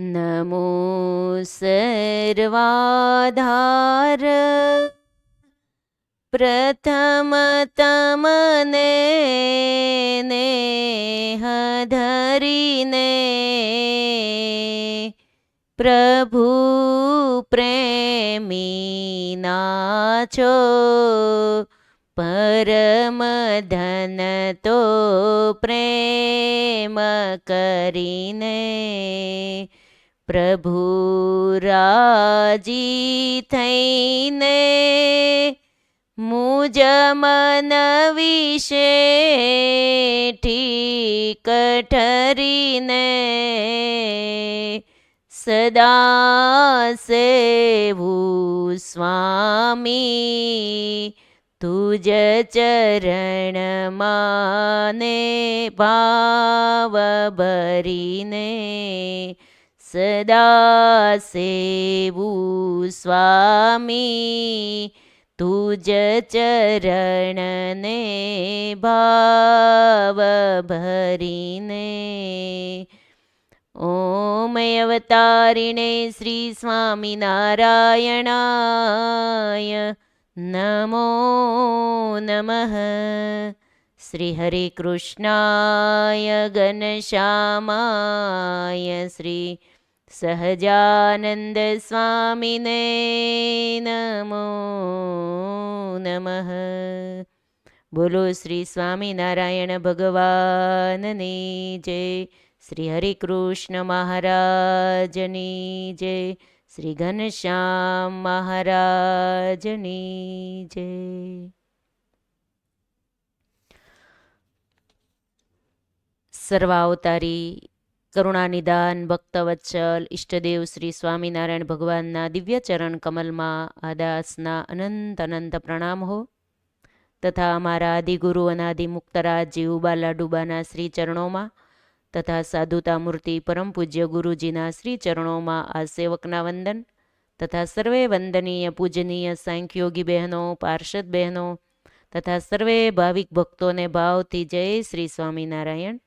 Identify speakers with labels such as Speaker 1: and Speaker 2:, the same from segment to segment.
Speaker 1: નમો સર્વાધાર પ્રથમ તમને નેહ ધરીને પ્રભુ પ્રેમી નાછો પરમ ધન તો પ્રેમ કરીને પ્રભુ રાજી થઈને મુજ મન વિશે ઠીક ઠરીને સદા સેવું સ્વામી તુજ ચરણમાં ને ભાવ ભરીને સદા સેવું સ્વામી તુજ ચરણને ભાવ ભરીને ઓમ અવતારિણે શ્રી સ્વામિનારાયણાય નમો નમઃ. શ્રી હરે કૃષ્ણાય ઘનશ્યામાય શ્રી સહજાનંદ સ્વામિને નમો નમઃ. બોલો શ્રી સ્વામિનારાયણ ભગવાનની જય. શ્રી હરે કૃષ્ણ મહારાજની જય. શ્રી ઘનશ્યામ મહારાજની જય. સર્વાવતારી કરુણાનિદાન ભક્તવત્સલ ઈષ્ટદેવ શ્રી સ્વામિનારાયણ ભગવાનના દિવ્ય ચરણ કમલમાં આદાસના અનંત અનંત પ્રણામ હો તથા અમારા આદિગુરુ અનાદિ મુક્તરાજ જીવુબા લાડુબાના શ્રી ચરણોમાં તથા સાધુતા મૂર્તિ પરમ પૂજ્ય ગુરુજીના શ્રી ચરણોમાં આ સેવકના વંદન તથા સર્વે વંદનીય પૂજનીય સાંખ્યોગી બહેનો પાર્ષદ બહેનો તથા સર્વે ભાવિક ભક્તોને ભાવથી જય શ્રી સ્વામિનારાયણ.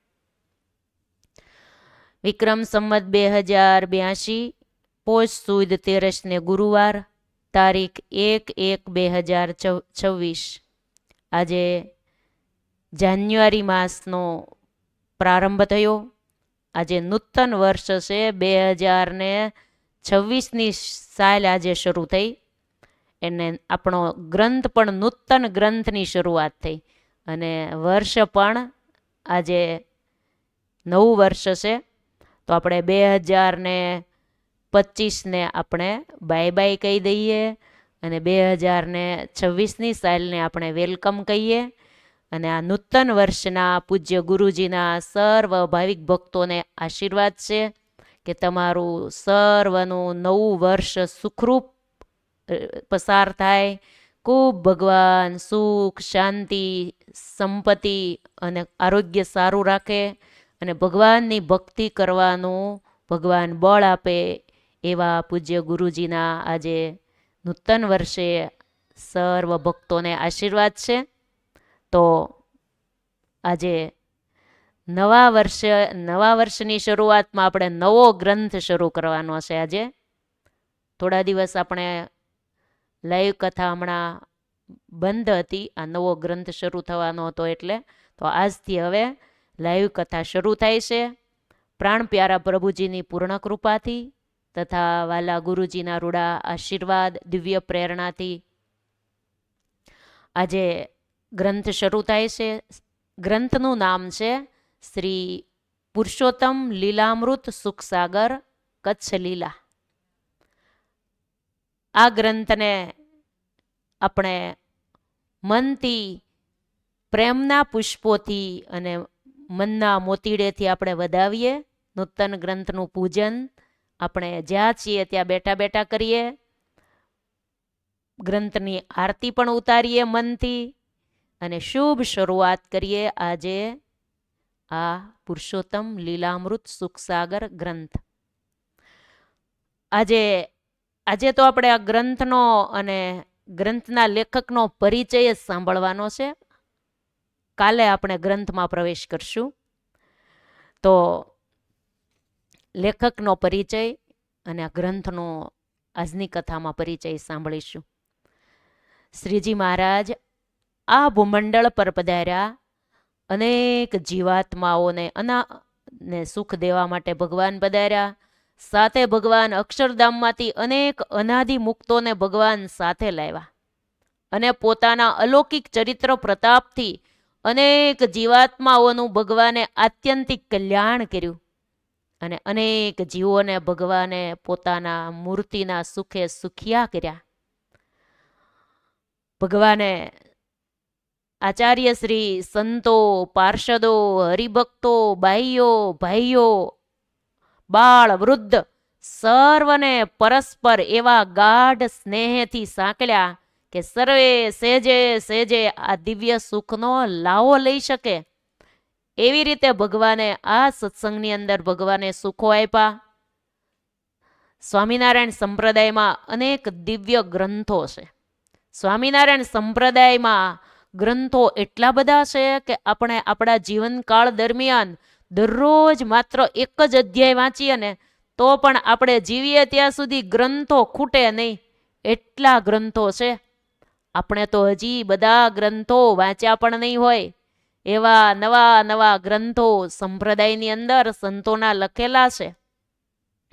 Speaker 1: વિક્રમ સંવત 2082 પોષ સુદ 13 ગુરુવાર તારીખ 1/1/2026. આજે જાન્યુઆરી માસનો પ્રારંભ થયો. આજે નૂતન વર્ષ છે. 2026ની સાલ આજે શરૂ થઈ. એને આપણો ગ્રંથ પણ નૂતન ગ્રંથની શરૂઆત થઈ અને વર્ષ પણ આજે નવું વર્ષ છે. તો આપણે 2025ને આપણે બાય બાય કહી દઈએ અને 2026ની સાલને આપણે વેલકમ કહીએ. અને આ નૂતન વર્ષના પૂજ્ય ગુરુજીના સર્વ ભાવિક ભક્તોને આશીર્વાદ છે કે તમારું સર્વનું નવું વર્ષ સુખરૂપ પસાર થાય. ખૂબ ભગવાન સુખ શાંતિ સંપત્તિ અને આરોગ્ય સારું રાખે અને ભગવાનની ભક્તિ કરવાનું ભગવાન બળ આપે એવા પૂજ્ય ગુરુજીના આજે નૂતન વર્ષે સર્વ ભક્તોને આશીર્વાદ છે. તો આજે નવા વર્ષની શરૂઆતમાં આપણે નવો ગ્રંથ શરૂ કરવાનો છે. આજે થોડા દિવસ આપણે લાઈવ કથા હમણાં બંધ હતી. આ નવો ગ્રંથ શરૂ થવાનો હતો એટલે તો આજથી હવે લાઈવ કથા શરૂ થાય છે. પ્રાણ પ્યારા પ્રભુજીની પૂર્ણ કૃપાથી તથા વાલા ગુરુજીના રૂડા આશીર્વાદ દિવ્ય પ્રેરણાથી આજે ગ્રંથ શરૂ થાય છે. ગ્રંથનું નામ છે શ્રી પુરુષોત્તમ લીલામૃત સુખસાગર કચ્છ લીલા. આ ગ્રંથને આપણે મનથી પ્રેમના પુષ્પોથી અને મનના મોતીડેથી આપણે વધાવીએ. નૂતન ગ્રંથનું પૂજન આપણે જ્યાં છીએ ત્યાં બેઠા બેઠા કરીએ. ગ્રંથની આરતી પણ ઉતારીએ મનથી અને શુભ શરૂઆત કરીએ આજે આ પુરુષોત્તમ લીલામૃત સુખસાગર ગ્રંથ. આજે તો આપણે આ ગ્રંથનો અને ગ્રંથના લેખકનો પરિચય જ સાંભળવાનો છે. કાલે આપણે ગ્રંથમાં પ્રવેશ કરશું. તો લેખકનો પરિચય અને આ ગ્રંથનો આજની કથામાં પરિચય સાંભળીશું. શ્રીજી મહારાજ આ ભૂમંડળ પર પધાર્યા. અનેક જીવાત્માઓને ને સુખ દેવા માટે ભગવાન પધાર્યા. સાથે ભગવાન અક્ષરધામમાંથી અનેક અનાદિ મુક્તોને ભગવાન સાથે લાવ્યા અને પોતાના અલૌકિક ચરિત્ર પ્રતાપથી અનેક જીવાત્માઓનું ભગવાને આત્યંતિક કલ્યાણ કર્યું અને અનેક જીવોને ભગવાને પોતાના મૂર્તિના સુખે સુખિયા કર્યા. ભગવાને આચાર્ય શ્રી, સંતો, પાર્ષદો, હરિભક્તો, બાઈઓ, ભાઈઓ, બાળ, વૃદ્ધ સર્વને પરસ્પર એવા ગાઢ સ્નેહથી સાંકળ્યા કે સર્વે સેજે સેજે આ દિવ્ય સુખનો લાવો લઈ શકે. એવી રીતે ભગવાને આ સત્સંગની અંદર ભગવાને સુખો આપ્યા. સ્વામિનારાયણ સંપ્રદાયમાં અનેક દિવ્ય ગ્રંથો છે. સ્વામિનારાયણ સંપ્રદાયમાં ગ્રંથો એટલા બધા છે કે આપણે આપણા જીવનકાળ દરમિયાન દરરોજ માત્ર એક જ અધ્યાય વાંચીએ ને તો પણ આપણે જીવીએ ત્યાં સુધી ગ્રંથો ખૂટે નહીં, એટલા ગ્રંથો છે. આપણે તો હજી બધા ગ્રંથો વાંચ્યા પણ નહીં હોય એવા નવા નવા ગ્રંથો સંપ્રદાયની અંદર સંતોના લખેલા છે.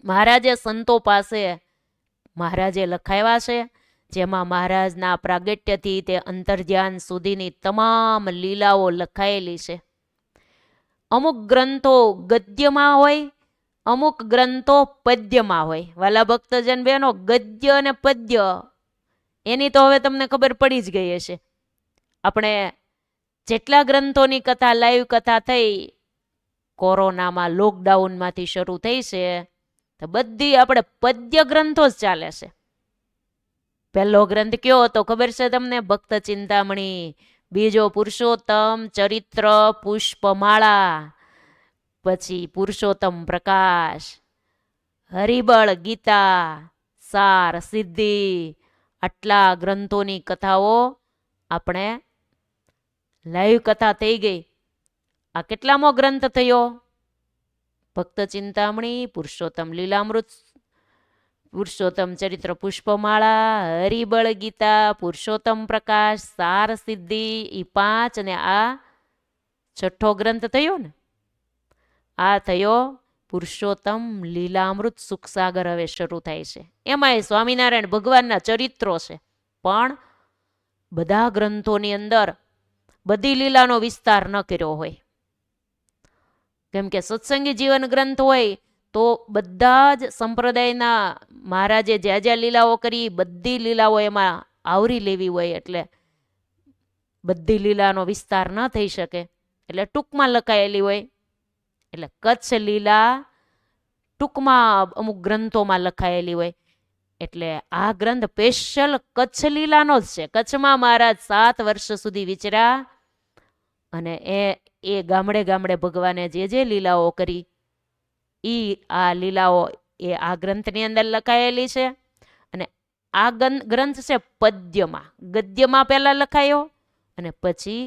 Speaker 1: મહારાજે સંતો પાસે મહારાજે લખાવ્યા છે, જેમાં મહારાજના પ્રાગટ્યથી તે અંતર્ધ્યાન સુધીની તમામ લીલાઓ લખાયેલી છે. અમુક ગ્રંથો ગદ્યમાં હોય, અમુક ગ્રંથો પદ્યમાં હોય. વાલા ભક્તજન બહેનો, ગદ્ય અને પદ્ય એની તો હવે તમને ખબર પડી જ ગઈ હશે. આપણે જેટલા ગ્રંથોની કથા, લાઈવ કથા થઈ કોરોનામાં, લોકડાઉનમાંથી શરૂ થઈ છે, તો બધી આપણે પદ્ય ગ્રંથો જ ચાલે છે. પહેલો ગ્રંથ કયો હતો ખબર છે તમને? ભક્ત ચિંતામણી. બીજો પુરુષોત્તમ ચરિત્ર પુષ્પમાળા. પછી પુરુષોત્તમ પ્રકાશ, હરિબળ, ગીતા, સાર, સિદ્ધિ. આટલા ગ્રંથોની કથાઓ આપણે લાઈવ કથા થઈ ગઈ. આ કેટલામો ગ્રંથ થયો? ભક્ત ચિંતામણી, પુરુષોત્તમ લીલામૃત, પુરુષોત્તમ ચરિત્ર પુષ્પમાળા, હરિબળ, ગીતા, પુરુષોત્તમ પ્રકાશ, સાર, સિદ્ધિ, એ 5 અને આ 6થો ગ્રંથ થયો ને. આ થયો પુરુષોત્તમ લીલામૃત સુખસાગર. હવે શરૂ થાય છે. એમાંય સ્વામિનારાયણ ભગવાનના ચરિત્રો છે, પણ બધા ગ્રંથોની અંદર બધી લીલાનો વિસ્તાર ન કર્યો હોય. કેમ કે સત્સંગી જીવન ગ્રંથ હોય તો બધા જ સંપ્રદાયના મહારાજે જ્યાં જ્યાં લીલાઓ કરી બધી લીલાઓ એમાં આવરી લેવી હોય, એટલે બધી લીલાનો વિસ્તાર ન થઈ શકે, એટલે ટૂંકમાં લખાયેલી હોય. એટલે કચ્છ લીલા ટૂંકમાં અમુક ગ્રંથોમાં લખાયેલી હોય. એટલે આ ગ્રંથ સ્પેશિયલ કચ્છ લીલાનો જ છે. કચ્છમાં મહારાજ 7 વર્ષ સુધી વિચર્યા અને એ ગામડે ગામડે ભગવાને જે જે લીલાઓ કરી આ લીલાઓ એ આ ગ્રંથની અંદર લખાયેલી છે. અને આ ગ્રંથ છે પદ્યમાં. ગદ્યમાં પહેલા લખાયો અને પછી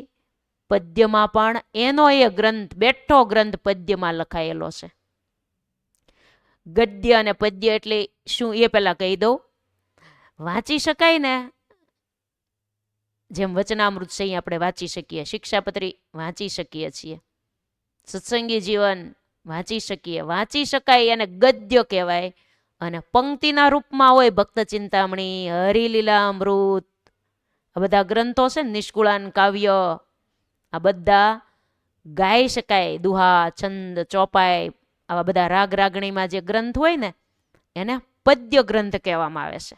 Speaker 1: પદ્યમાં પણ એનો એ ગ્રંથ, બેઠો ગ્રંથ પદ્યમાં લખાયેલો છે. ગદ્ય અને પદ્ય એટલે શું એ પહેલા કહી દઉં. વાંચી શકાય ને, જેમ વચનામૃત છે આપણે વાંચી શકીએ, શિક્ષાપત્રી વાંચી શકીએ છીએ, સત્સંગી જીવન વાંચી શકીએ, વાંચી શકાય એને ગદ્ય કહેવાય. અને પંક્તિના રૂપમાં હોય ભક્ત ચિંતામણી, હરિલીલામૃત, આ બધા ગ્રંથો છે ને, નિષ્કુળાન કાવ્ય, આ બધા ગાઈ શકાય. દુહા, છંદ, ચોપાઈ, આવા બધા રાગ રાગણીમાં જે ગ્રંથ હોય ને એને પદ્ય ગ્રંથ કહેવામાં આવે છે.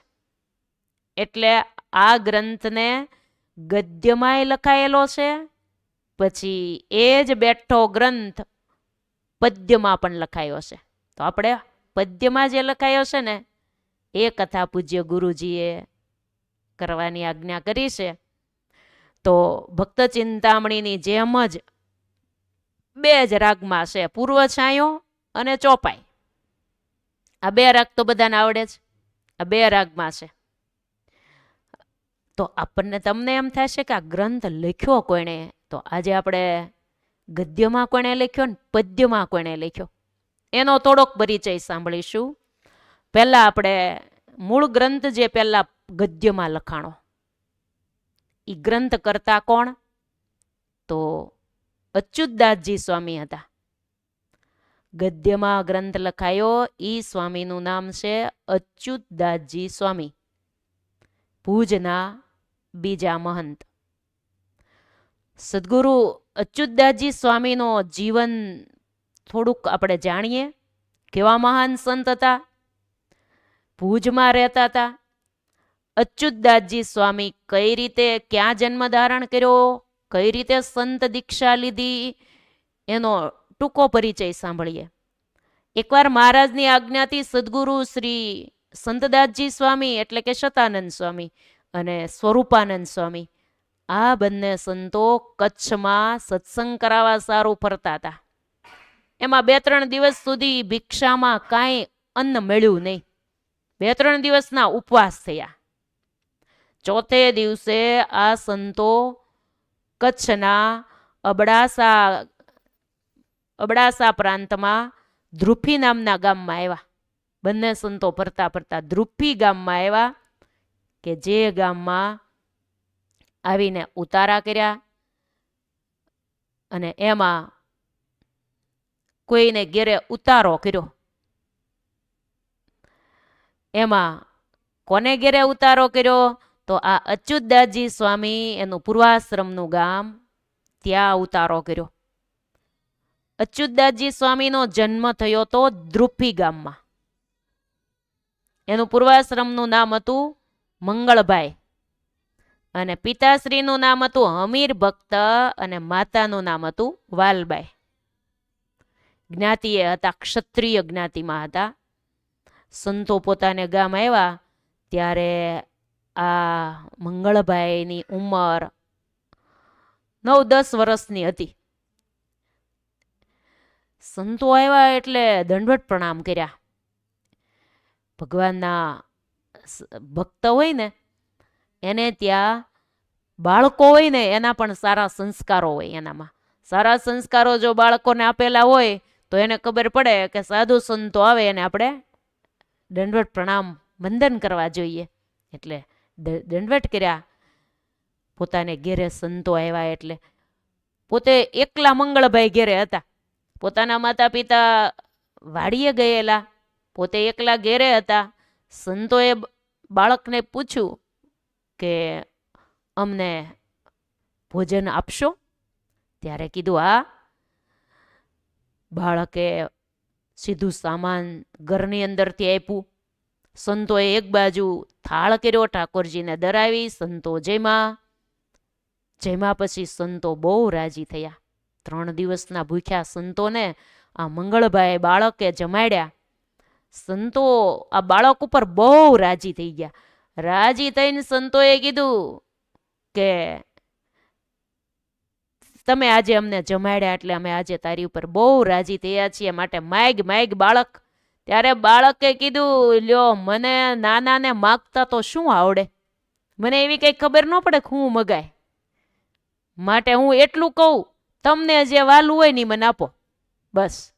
Speaker 1: એટલે આ ગ્રંથને ગદ્યમાંય લખાયેલો છે, પછી એ જ બેઠો ગ્રંથ પદ્યમાં પણ લખાયો છે. તો આપણે પદ્યમાં જે લખાયો છે ને એ કથા પૂજ્ય ગુરુજીએ કરવાની આજ્ઞા કરી છે. તો ભક્ત ચિંતામણીની જેમ જ 2 જ રાગમાં છે, પૂર્વ છાયો અને ચોપાઈ. આ 2 રાગ તો બધાને આવડે જ, આ 2 રાગમાં છે. તો આપણને તમને એમ થશે કે આ ગ્રંથ લખ્યો કોણે? તો આજે આપણે ગદ્યમાં કોણે લખ્યો ને પદ્યમાં કોણે લખ્યો એનો થોડોક પરિચય સાંભળીશું. પહેલા આપણે મૂળ ગ્રંથ જે પહેલા ગદ્યમાં લખાણો, એ ગ્રંથ કરતા કોણ? તો અચ્યુતદાસજી સ્વામી હતા. ગદ્યમાં ગ્રંથ લખાયો એ સ્વામીનું નામ છે અચ્યુતદાસજી સ્વામી, ભુજના બીજા મહંત. સદગુરુ અચ્યુતદાસજી સ્વામીનો જીવન થોડુંક આપણે જાણીએ. કેવા મહાન સંત હતા, ભુજમાં રહેતા હતા. અચ્યુતદાસજી સ્વામી કઈ રીતે, ક્યાં જન્મ ધારણ કર્યો, કઈ રીતે સંત દીક્ષા લીધી, એનો ટૂંકો પરિચય સાંભળીએ. એકવાર મહારાજની આજ્ઞાથી સદગુરુ શ્રી સંતદાસજી સ્વામી એટલે કે શતાનંદ સ્વામી અને સ્વરૂપાનંદ સ્વામી, આ બંને સંતો કચ્છમાં સત્સંગ કરાવવા સારું ફરતા હતા. એમાં 2-3 દિવસ સુધી ભિક્ષામાં કાંઈ અન્ન મળ્યું નહીં. 2-3 દિવસના ઉપવાસ થયા. ચોથે દિવસે આ સંતો કચ્છના અબડાસા પ્રાંતમાં ધ્રુફી નામના ગામમાં આવ્યા. બંને સંતો ફરતા ફરતા ધ્રુફી ગામમાં આવ્યા, કે જે ગામમાં આવીને ઉતારા કર્યા. અને એમાં કોઈને ઘેરે ઉતારો કર્યો. એમાં કોને ઘેરે ઉતારો કર્યો? તો આ અચ્યુતદાસજી સ્વામી, એનું પૂર્વાશ્રમનું ગામ, ત્યાં ઉતારો કર્યો. અચ્યુતદાસજી સ્વામીનો જન્મ થયો તો ધ્રુફી ગામમાં. એનું પૂર્વાશ્રમનું નામ હતું મંગળભાઈ અને પિતાશ્રીનું નામ હતું હમીર ભક્ત અને માતાનું નામ હતું વાલબાઈ. જ્ઞાતિએ હતા, ક્ષત્રિય જ્ઞાતિમાં હતા. સંતો પોતાને ગામ આવ્યા ત્યારે આ મંગળભાઈની ઉંમર 9-10 વર્ષની હતી. સંતો આવ્યા એટલે દંડવત પ્રણામ કર્યા. ભગવાનના ભક્ત હોય ને એને ત્યાં બાળકો હોય ને એના પણ સારા સંસ્કારો હોય. એનામાં સારા સંસ્કારો જો બાળકોને આપેલા હોય તો એને ખબર પડે કે સાધુ સંતો આવે એને આપણે દંડવત પ્રણામ વંદન કરવા જોઈએ. એટલે દંડવત કર્યા. પોતાને ઘેરે સંતો આવ્યા એટલે પોતે એકલા મંગળભાઈ ઘેરે હતા. પોતાના માતા પિતા વાડીએ ગયેલા, પોતે એકલા ઘેરે હતા. સંતોએ બાળકને પૂછ્યું કે અમને ભોજન આપશો? ત્યારે કીધું હા. બાળકે સીધું સામાન ઘરની અંદરથી આપ્યું. સંતોએ એક બાજુ થાળ કર્યો, ઠાકોરજીને ધરાવી. સંતો જેમાં પછી સંતો બહુ રાજી થયા. 3 દિવસના ભૂખ્યા સંતોને આ મંગળભાઈ બાળકે જમાડ્યા. સંતો આ બાળક ઉપર બહુ રાજી થઈ ગયા. રાજી થઈને સંતોએ કીધું કે તમે આજે અમને જમાડ્યા એટલે અમે આજે તારી ઉપર બહુ રાજી થયા છીએ, માટે માગ બાળક. ત્યારે બાળકે કીધું, લ્યો મને નાનાને માગતા તો શું આવડે, મને એવી કઈ ખબર ન પડે કે હું મગાય, માટે હું એટલું કહું, તમને જે વાલું હોય ને મને આપો, બસ.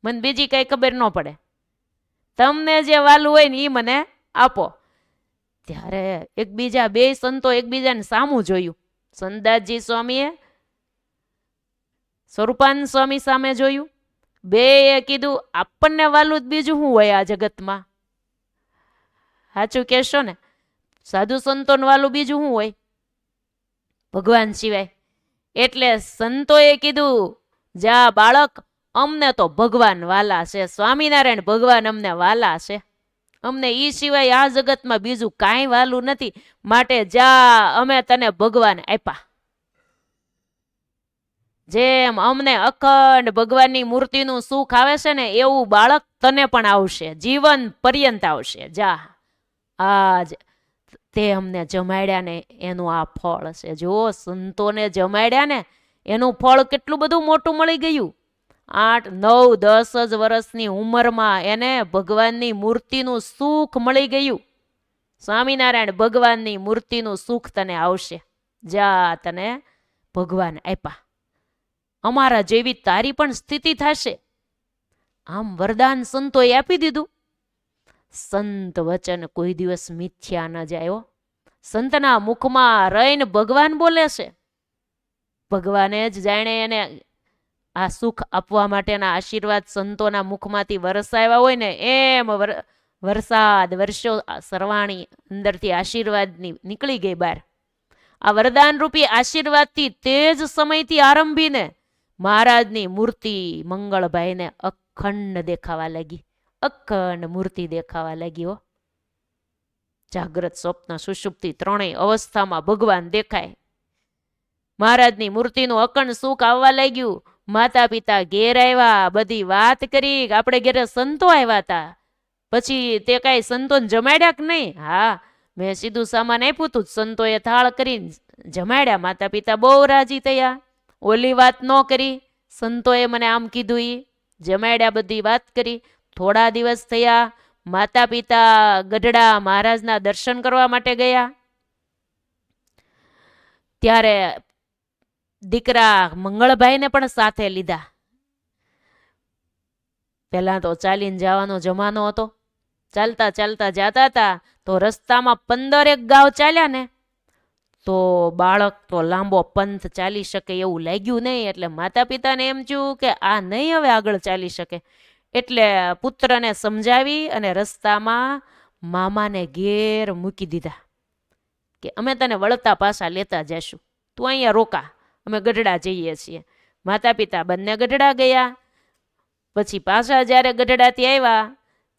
Speaker 1: મને બીજી કઈ ખબર ન પડે, તમને જે વાલું હોય ને એ મને આપો. ત્યારે બે સંતો એકબીજાને સામું જોયું. સંતદાસજી સ્વામીએ સ્વરૂપાનંદ સ્વામી સામે જોયું. બેએ કીધું આપણને વાલું જ બીજું શું હોય આ જગતમાં? સાચું કહેશો ને? સાધુ સંતોને વાલું બીજું શું હોય ભગવાન સિવાય? એટલે સંતોએ કીધું, જા બાળક, અમને તો ભગવાન વાલા છે, સ્વામિનારાયણ ભગવાન અમને વાલા છે, અમને ઈ સિવાય આ જગતમાં બીજું કાંઈ વાલું નથી, માટે જા અમે તને ભગવાન આપ્યા. જેમ અમને અખંડ ભગવાનની મૂર્તિનું સુખ આવે છે ને એવું બાળક તને પણ આવશે, જીવન પર્યંત આવશે. જા, આજ તે અમને જમાડ્યા ને એનું આ ફળ છે. જો સંતોને જમાડ્યા ને એનું ફળ કેટલું બધું મોટું મળી ગયું. 8, 9, 10 જ વર્ષની ઉંમરમાં એને ભગવાનની મૂર્તિનું સુખ મળી ગયું. સ્વામિનારાયણ ભગવાનની મૂર્તિનું સુખ તને આવશે. જા, તને ભગવાન આપ્યા. અમારા જેવી તારી પણ સ્થિતિ થશે. આમ વરદાન સંતોએ આપી દીધું. સંત વચન કોઈ દિવસ મિથ્યા ન જાય હો. સંતના મુખમાં રહીને ભગવાન બોલે છે. ભગવાને જ જાણે એને આ સુખ આપવા માટેના આશીર્વાદ સંતોના મુખમાંથી વરસાવ્યા હોય ને એમ વરસાદ વર્ષો સરવાણી અંદરથી આશીર્વાદની નીકળી ગઈ બહાર. આ વરદાન રૂપી આશીર્વાદથી તે જ સમયથી આરંભીને મહારાજની મૂર્તિ મંગળભાઈને અખંડ દેખાવા લાગી. અખંડ મૂર્તિ દેખાવા લાગી હો. જાગ્રત, સ્વપ્ન, સુષુપ્તિ ત્રણેય અવસ્થામાં ભગવાન દેખાય. મહારાજની મૂર્તિનું અખંડ સુખ આવવા લાગ્યું. માતા પિતા ઘેર આવ્યા, બધી વાત કરી. આપણે ઘેરે સંતો આવ્યા હતા. પછી તે કાંઈ સંતોને જમાડ્યા કે નહીં? હા, મેં સીધું સામાન આપ્યું હતું, સંતોએ થાળ કરીને જમાડ્યા. માતા પિતા બહુ રાજી થયા. ઓલી વાત ન કરી, સંતોએ મને આમ કીધું, ઈ જમાડ્યા, બધી વાત કરી. થોડા દિવસ થયા, માતા પિતા ગઢડા મહારાજના દર્શન કરવા માટે ગયા. ત્યારે દીકરા મંગળભાઈને પણ સાથે લીધા. પહેલા તો ચાલીને જવાનો જમાનો હતો. ચાલતા ચાલતા જતા હતા તો રસ્તામાં 15 ગાંવ ચાલ્યા ને તો બાળક તો લાંબો પંથ ચાલી શકે એવું લાગ્યું નહીં. એટલે માતા પિતાને એમ થયું કે આ નહીં હવે આગળ ચાલી શકે. એટલે પુત્રને સમજાવી અને રસ્તામાં મામાને ઘેર મૂકી દીધા કે અમે તને વળતા પાછા લેતા જઈશું, તું અહીંયા રોકા, અમે ગઢડા જઈએ છીએ. માતા પિતા બંને ગઢડા ગયા. પછી પાછા જ્યારે ગઢડાથી આવ્યા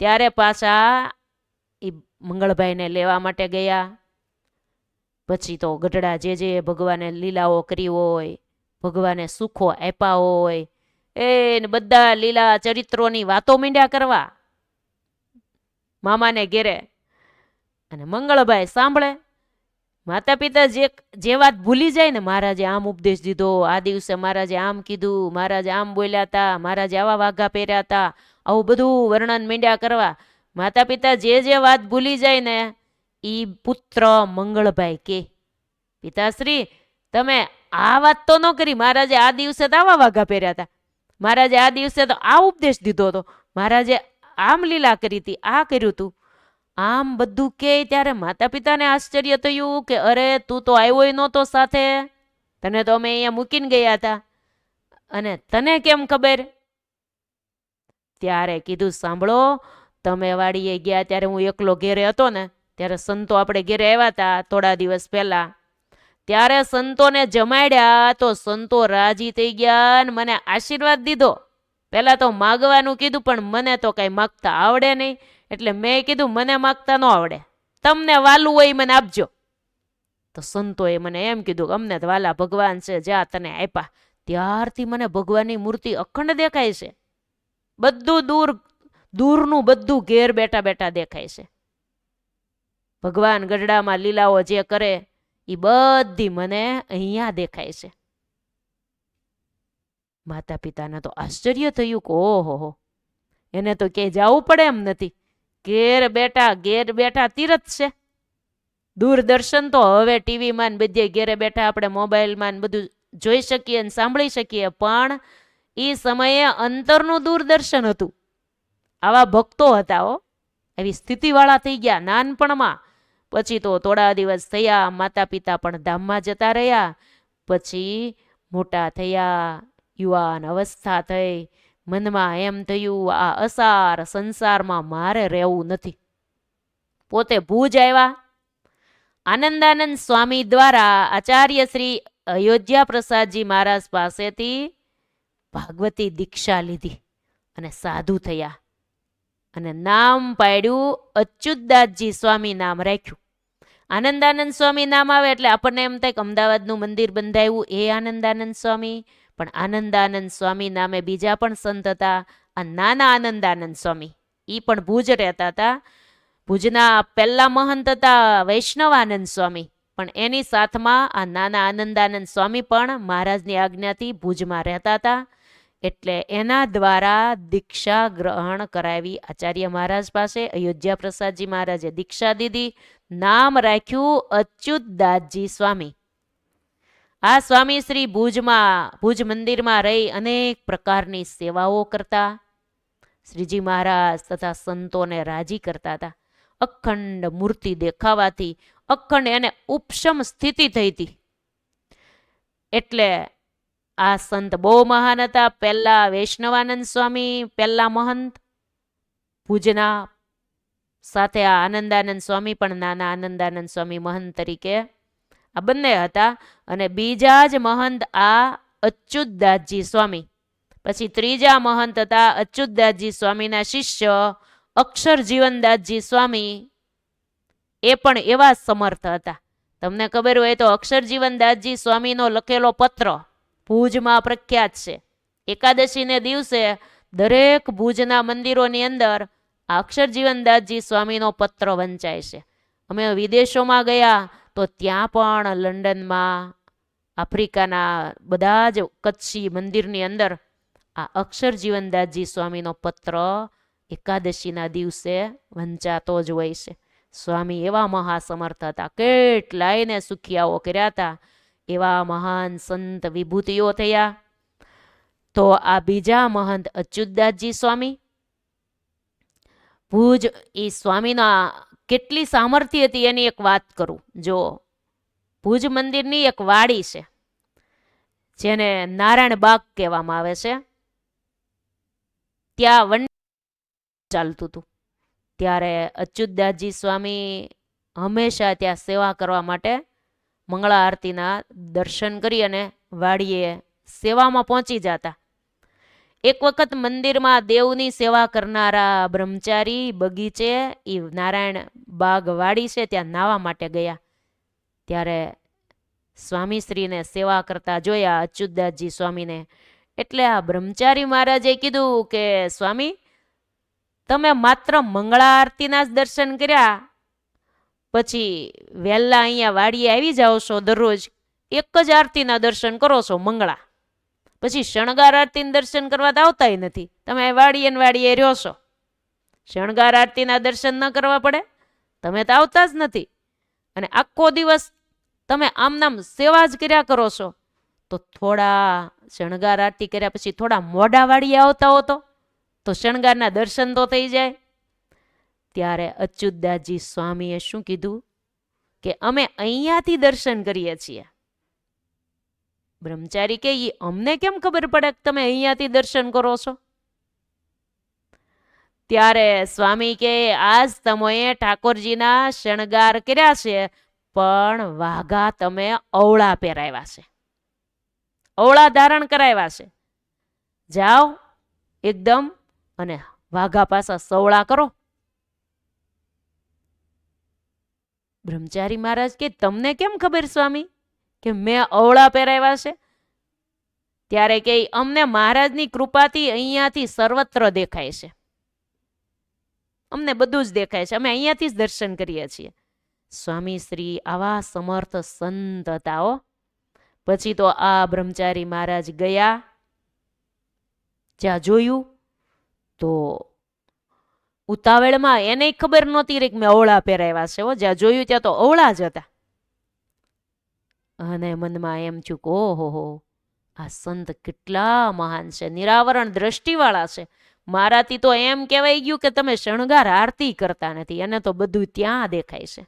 Speaker 1: ત્યારે પાછા એ મંગળભાઈને લેવા માટે ગયા. પછી તો ગઢડા જે ભગવાને લીલાઓ કરી હોય, ભગવાને સુખો આપ્યા હોય, એ બધા લીલા ચરિત્રોની વાતો માંડ્યા કરવા મામાને ઘેરે. અને મંગળભાઈ સાંભળે. માતા પિતા જે વાત ભૂલી જાય ને, મહારાજે આમ ઉપદેશ દીધો, આ દિવસે મહારાજે આમ કીધું, મહારાજે આમ બોલ્યા હતા, મહારાજે આવા વાઘા પહેર્યા હતા, આવું બધું વર્ણન માંડ્યા કરવા. માતા પિતા જે વાત ભૂલી જાય ને ઈ પુત્ર મંગળભાઈ કે, પિતાશ્રી તમે આ વાત તો ન કરી, મહારાજે આ દિવસે તો આવા વાઘા પહેર્યા હતા, મહારાજે આ દિવસે તો આ ઉપદેશ દીધો હતો, મહારાજે આમ લીલા કરી હતી, આ કર્યું હતું. આમ બધું કે ત્યારે માતા પિતાને આશ્ચર્ય થયું કે અરે તું તો આવ્યો નહોતો સાથે, તને તો અમે અહીંયા મૂકીને ગયા હતા અને તને કેમ ખબર? ત્યારે કીધું સાંભળો, તમે વાડીએ ગયા ત્યારે હું એકલો ઘેરે હતો ને, ત્યારે સંતો આપણે ઘેરે આવ્યા હતા થોડા દિવસ પહેલા. ત્યારે સંતોને જમાડ્યા તો સંતો રાજી થઈ ગયા ને મને આશીર્વાદ દીધો. પહેલા તો માગવાનું કીધું પણ મને તો કઈ માગતા આવડે નહીં. એટલે મેં કીધું મને માગતા ન આવડે, તમને વાલું હોય મને આપજો. તો સંતોએ મને એમ કીધું અમને તો વાલા ભગવાન છે, જ્યાં તને આપ્યા. ત્યારથી મને ભગવાનની મૂર્તિ અખંડ દેખાય છે. બધું દૂરનું બધું ઘેર બેઠા બેઠા દેખાય છે. ભગવાન ગઢડામાં લીલાઓ જે કરે એ બધી મને અહીંયા દેખાય છે. માતા પિતાને તો આશ્ચર્ય થયું કે ઓહો, એને તો ક્યાંય જવું પડે એમ નથી, ઘેર બેઠા તીરથ છે. દૂરદર્શન તો હવે ટીવીમાં ને બધે ઘેરે બેઠા આપણે મોબાઈલમાં બધું જોઈ શકીએ ને સાંભળી શકીએ, પણ એ સમયે અંતરનું દૂરદર્શન હતું. આવા ભક્તો હતા હો, એવી સ્થિતિવાળા થઈ ગયા નાનપણમાં. પછી તો થોડા દિવસ થયા, માતા પિતા પણ ધામમાં જતા રહ્યા. પછી મોટા થયા, યુવાન અવસ્થા થઈ, મનમાં એમ થયું આ અસાર સંસારમાં મારે રહેવું નથી. પોતે ભુજ આવ્યા. આનંદાનંદ સ્વામી દ્વારા આચાર્ય શ્રી અયોધ્યા પ્રસાદજી મહારાજ પાસેથી ભાગવતી દીક્ષા લીધી અને સાધુ થયા અને નામ પાડ્યું અચ્યુતદાસજી સ્વામી નામ રાખ્યું. આનંદાનંદ સ્વામી નામ આવે એટલે આપણને એમ થાય કે અમદાવાદનું મંદિર બંધાયું એ આનંદાનંદ સ્વામી, પણ આનંદાનંદ સ્વામી નામે બીજા પણ સંત હતા. આ નાના આનંદાનંદ સ્વામી એ પણ ભુજ રહેતા હતા. ભુજના પહેલા મહંત હતા વૈષ્ણવાનંદ સ્વામી, પણ એની સાથમાં આ નાના આનંદાનંદ સ્વામી પણ મહારાજની આજ્ઞાથી ભુજમાં રહેતા હતા. એટલે એના દ્વારા દીક્ષા ગ્રહણ કરાવી આચાર્ય મહારાજ પાસે. અયોધ્યા પ્રસાદજી મહારાજે દીક્ષા દીધી, નામ રાખ્યું અચ્યુતદાસજી સ્વામી. આ સ્વામી શ્રી ભુજ મંદિરમાં રહી અનેક પ્રકારની સેવાઓ કરતા. શ્રીજી મહારાજ તથા સંતોને રાજી કરતા હતા. અખંડ મૂર્તિ દેખાવાથી અખંડ એને ઉપશમ સ્થિતિ થઈ હતી. એટલે આ સંત બહુ મહાન હતા. પહેલા વૈષ્ણવાનંદ સ્વામી પહેલા મહંત ભુજના, સાથે આ આનંદાનંદ સ્વામી પણ નાના આનંદાનંદ સ્વામી મહંત તરીકે આ બંને હતા. અને બીજા જ મહંત આ અચ્યુતદાસજી સ્વામી. પછી ત્રીજા મહંત હતા અચ્યુતદાસજી સ્વામીના શિષ્ય અક્ષર જીવનદાસજી સ્વામી. એ પણ એવા સમર્થ હતા. તમને ખબર હોય તો અક્ષર જીવનદાસજી સ્વામીનો લખેલો પત્ર ભુજમાં પ્રખ્યાત છે. એકાદશીને દિવસે દરેક ભુજના મંદિરોની અંદર આ અક્ષર જીવનદાસજી સ્વામીનો પત્ર વંચાય છે. અમે વિદેશોમાં ગયા તો ત્યાં પણ લંડનમાં, આફ્રિકાના બધા જ કચ્છી મંદિરની અંદર આ અક્ષર જીવનદાસજી સ્વામીનો પત્ર એકાદશીના દિવસે વંચાતો જ હોય છે. સ્વામી એવા મહાસમર્થ હતા, કેટલાયને સુખિયાઓ કર્યા હતા. એવા મહાન સંત વિભૂતિઓ થયા. તો આ બીજા મહંત અચ્યુતદાસજી સ્વામી ભુજ, એ સ્વામીના કેટલી સામર્થ્ય હતી એની એક વાત કરું. જો ભુજ મંદિરની એક વાડી છે જેને નારાયણ બાગ કહેવામાં આવે છે. ત્યાં વન ચાલતું હતું. ત્યારે અચ્યુતદાસજી સ્વામી હંમેશા ત્યાં સેવા કરવા માટે મંગળા આરતીના દર્શન કરી અને વાડીએ સેવામાં પહોંચી જતા. એક વખત મંદિરમાં દેવની સેવા કરનારા બ્રહ્મચારી બગીચે એ નારાયણ બાગ વાડી છે ત્યાં નાહવા માટે ગયા. ત્યારે સ્વામીશ્રીને સેવા કરતા જોયા અચ્યુતદાસજી સ્વામીને. એટલે આ બ્રહ્મચારી મહારાજે કીધું કે સ્વામી, તમે માત્ર મંગળા આરતીના જ દર્શન કર્યા, પછી વહેલા અહીંયા વાડીએ આવી જાઓ છો, દરરોજ એક જ આરતીના દર્શન કરો છો મંગળા, પછી શણગાર આરતીના દર્શન કરવા તો આવતાય નથી. તમે વાડીએ ને વાડીએ રહ્યો છો, શણગાર આરતીના દર્શન ન કરવા પડે? તમે તો આવતા જ નથી. અને આખો દિવસ તમે આમનામ સેવા જ કર્યા કરો છો, તો થોડા શણગાર આરતી કર્યા પછી થોડા મોડા વાડીએ આવતા હો તો શણગારના દર્શન તો થઈ જાય. ત્યારે અચ્યુતદાસજી સ્વામીએ શું કીધું કે અમે અહીંયાથી દર્શન કરીએ છીએ. બ્રહ્મચારી કે અમને કેમ ખબર પડે કે તમે અહીંયાથી દર્શન કરો છો? ત્યારે સ્વામી કે આજ તમે ઠાકોરજીના શણગાર કર્યા છે, પણ વાઘા તમે અવળા પહેરાવ્યા છે, અવળા ધારણ કરાવ્યા છે. જાઓ એકદમ અને વાઘા પાસા સવળા કરો. બ્રહ્મચારી મહારાજ કે તમને કેમ ખબર સ્વામી કે મેં અવળા પહેરાવ્યા છે? ત્યારે કે અમને મહારાજની કૃપાથી અહીંયાથી સર્વત્ર દેખાય છે, અમને બધું જ દેખાય છે, અમે અહીંયાથી જ દર્શન કરીએ છીએ. સ્વામી શ્રી આવા સમર્થ સંત હતા હો. પછી તો આ બ્રહ્મચારી મહારાજ ગયા, જ્યાં જોયું તો ઉતાવળમાં એને ખબર નહોતી રહી કે મેં અવળા પહેરાવ્યા છે. જ્યાં જોયું ત્યાં તો અવળા જ હતા. અને મનમાં એમ થયું કે ઓહો, આ સંત કેટલા મહાન છે, નિરાવરણ દ્રષ્ટિવાળા છે. મારાથી તો એમ કહેવાય ગયું કે તમે શણગાર આરતી કરતા નથી, એને તો બધું ત્યાં દેખાય છે.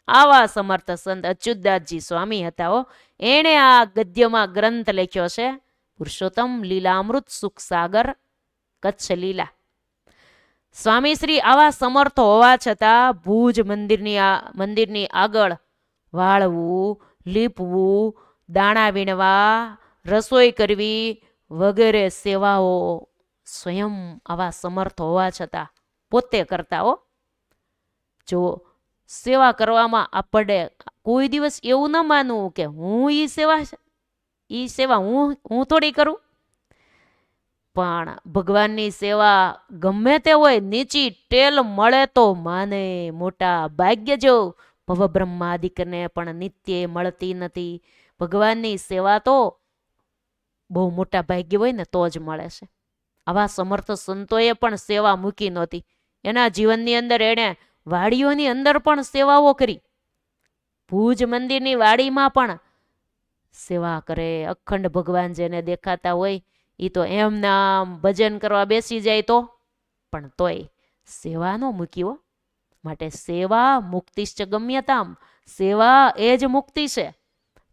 Speaker 1: આવા સમર્થ સંત અચ્યુતદાસજી સ્વામી હતા હો. એણે આ ગદ્યમાં ગ્રંથ લખ્યો છે, પુરુષોત્તમ લીલામૃત સુખ સાગર કચ્છ લીલા. સ્વામીશ્રી આવા સમર્થ હોવા છતાં ભુજ મંદિરની આગળ વાળવું, લીપવું, દાણા વીણવા, રસોઈ કરવી વગેરે સેવાઓ સ્વયં આવા સમર્થ હોવા છતાં પોતે કરતા હો. જો સેવા કરવામાં આપણે કોઈ દિવસ એવું ન માનવું કે હું ઈ સેવા હું થોડી કરું. પણ ભગવાનની સેવા ગમે તે હોય, નીચી ટેલ મળે તો માને મોટા ભાગ્ય. જો ભવબ્રહ્માદિકને પણ નિત્ય મળતી નથી. ભગવાનની સેવા તો બહુ મોટા ભાગ્ય હોય ને તો જ મળે છે. આવા સમર્થ સંતોએ પણ સેવા મૂકી નહોતી. એના જીવનની અંદર એણે વાડીઓની અંદર પણ સેવાઓ કરી. ભુજ મંદિરની વાડીમાં પણ સેવા કરે. અખંડ ભગવાન જેને દેખાતા હોય એ તો એમ નામ ભજન કરવા બેસી જાય તો પણ તોય સેવા ન મૂક્યો. માટે સેવા મુક્તિશ્ચ ગમ્યતામ, સેવા એ જ મુક્તિ છે.